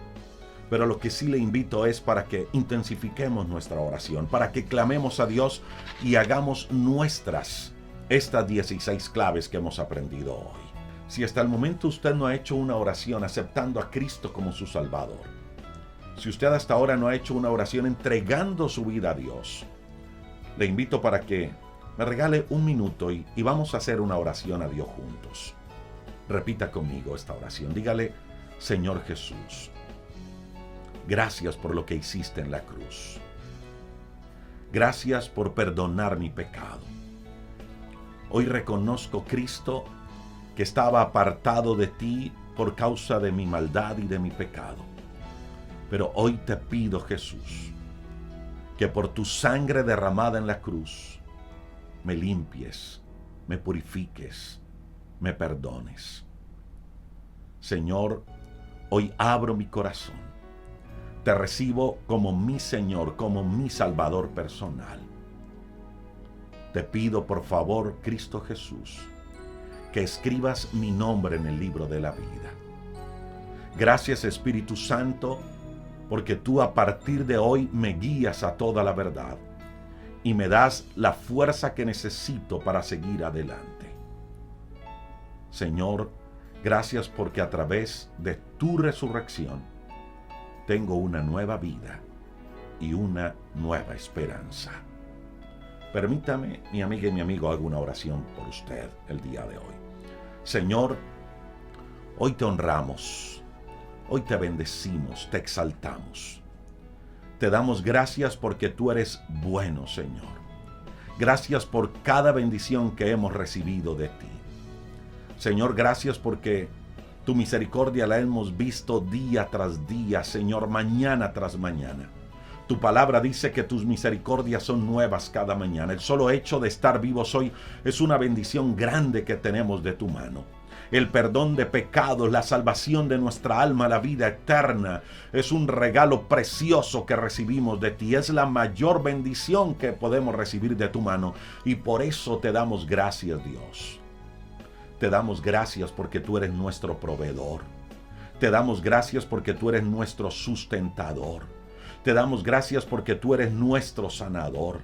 pero lo que sí le invito es para que intensifiquemos nuestra oración, para que clamemos a Dios y hagamos nuestras estas 16 claves que hemos aprendido hoy. Si hasta el momento usted no ha hecho una oración aceptando a Cristo como su Salvador, si usted hasta ahora no ha hecho una oración entregando su vida a Dios, le invito para que me regale un minuto y vamos a hacer una oración a Dios juntos. Repita conmigo esta oración. Dígale: Señor Jesús, gracias por lo que hiciste en la cruz. Gracias por perdonar mi pecado. Hoy reconozco, Cristo, que estaba apartado de ti por causa de mi maldad y de mi pecado. Pero hoy te pido, Jesús, que por tu sangre derramada en la cruz me limpies, me purifiques, me perdones. Señor, hoy abro mi corazón. Te recibo como mi Señor, como mi Salvador personal. Te pido, por favor, Cristo Jesús, que escribas mi nombre en el libro de la vida. Gracias, Espíritu Santo, porque tú a partir de hoy me guías a toda la verdad y me das la fuerza que necesito para seguir adelante. Señor, gracias porque a través de tu resurrección tengo una nueva vida y una nueva esperanza. Permítame, mi amiga y mi amigo, haga una oración por usted el día de hoy. Señor, hoy te honramos, hoy te bendecimos, te exaltamos. Te damos gracias porque tú eres bueno, Señor. Gracias por cada bendición que hemos recibido de ti. Señor, gracias porque tu misericordia la hemos visto día tras día, Señor, mañana tras mañana. Tu palabra dice que tus misericordias son nuevas cada mañana. El solo hecho de estar vivos hoy es una bendición grande que tenemos de tu mano. El perdón de pecados, la salvación de nuestra alma, la vida eterna, es un regalo precioso que recibimos de ti. Es la mayor bendición que podemos recibir de tu mano. Y por eso te damos gracias, Dios. Te damos gracias porque tú eres nuestro proveedor. Te damos gracias porque tú eres nuestro sustentador. Te damos gracias porque tú eres nuestro sanador.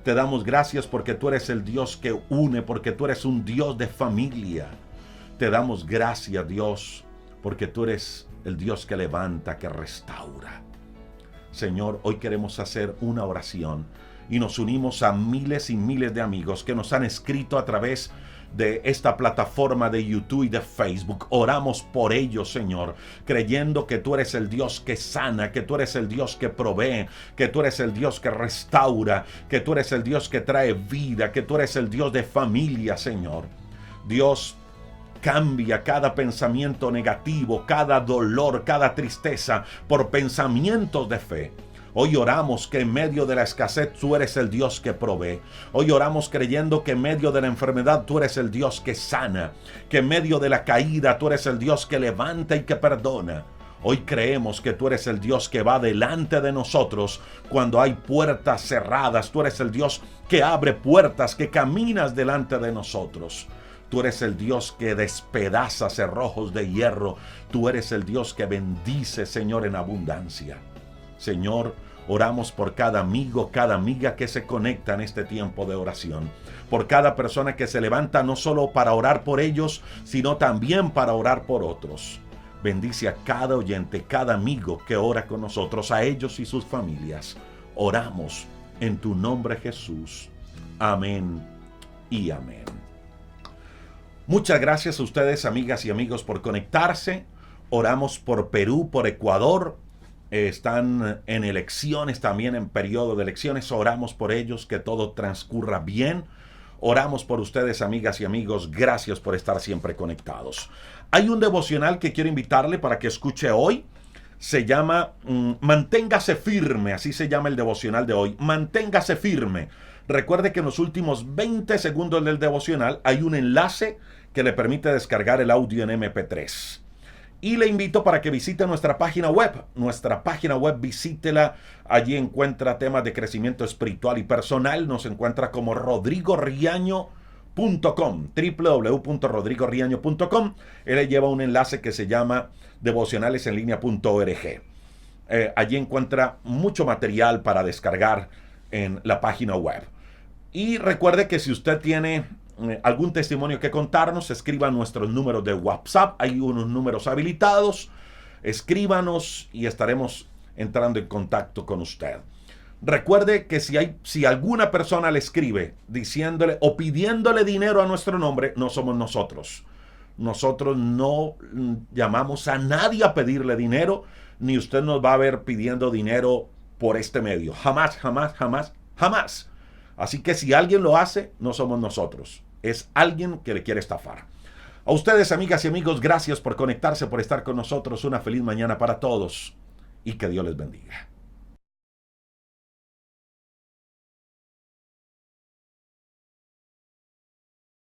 Te damos gracias porque tú eres el Dios que une, porque tú eres un Dios de familia. Te damos gracias, Dios, porque tú eres el Dios que levanta, que restaura. Señor, hoy queremos hacer una oración y nos unimos a miles y miles de amigos que nos han escrito a través de esta plataforma de YouTube y de Facebook. Oramos por ellos, Señor, creyendo que tú eres el Dios que sana, que tú eres el Dios que provee, que tú eres el Dios que restaura, que tú eres el Dios que trae vida, que tú eres el Dios de familia, Señor. Dios, cambia cada pensamiento negativo, cada dolor, cada tristeza por pensamientos de fe. Hoy oramos que en medio de la escasez tú eres el Dios que provee. Hoy oramos creyendo que en medio de la enfermedad tú eres el Dios que sana, que en medio de la caída tú eres el Dios que levanta y que perdona. Hoy creemos que tú eres el Dios que va delante de nosotros cuando hay puertas cerradas. Tú eres el Dios que abre puertas, que caminas delante de nosotros. Tú eres el Dios que despedaza cerrojos de hierro. Tú eres el Dios que bendice, Señor, en abundancia. Señor, oramos por cada amigo, cada amiga que se conecta en este tiempo de oración. Por cada persona que se levanta no solo para orar por ellos, sino también para orar por otros. Bendice a cada oyente, cada amigo que ora con nosotros, a ellos y sus familias. Oramos en tu nombre, Jesús. Amén y amén. Muchas gracias a ustedes, amigas y amigos, por conectarse. Oramos por Perú, por Ecuador. Están en elecciones, también en periodo de elecciones. Oramos por ellos, que todo transcurra bien. Oramos por ustedes, amigas y amigos. Gracias por estar siempre conectados. Hay un devocional que quiero invitarle para que escuche hoy. Se llama Manténgase firme, así se llama el devocional de hoy. Manténgase firme. Recuerde que en los últimos 20 segundos del devocional hay un enlace que le permite descargar el audio en MP3. Y le invito para que visite nuestra página web. Nuestra página web, visítela. Allí encuentra temas de crecimiento espiritual y personal. Nos encuentra como rodrigoriaño.com, www.rodrigoriaño.com. Él le lleva un enlace que se llama devocionalesenlinea.org. Allí encuentra mucho material para descargar en la página web. Y recuerde que si usted tiene algún testimonio que contarnos, escriba nuestros números de WhatsApp. Hay unos números habilitados. Escríbanos y estaremos entrando en contacto con usted. Recuerde que si alguna persona le escribe diciéndole o pidiéndole dinero a nuestro nombre, no somos nosotros. Nosotros no llamamos a nadie a pedirle dinero, ni usted nos va a ver pidiendo dinero por este medio. Jamás, jamás, jamás, jamás. Así que si alguien lo hace, no somos nosotros. Es alguien que le quiere estafar. A ustedes, amigas y amigos, gracias por conectarse, por estar con nosotros. Una feliz mañana para todos y que Dios les bendiga.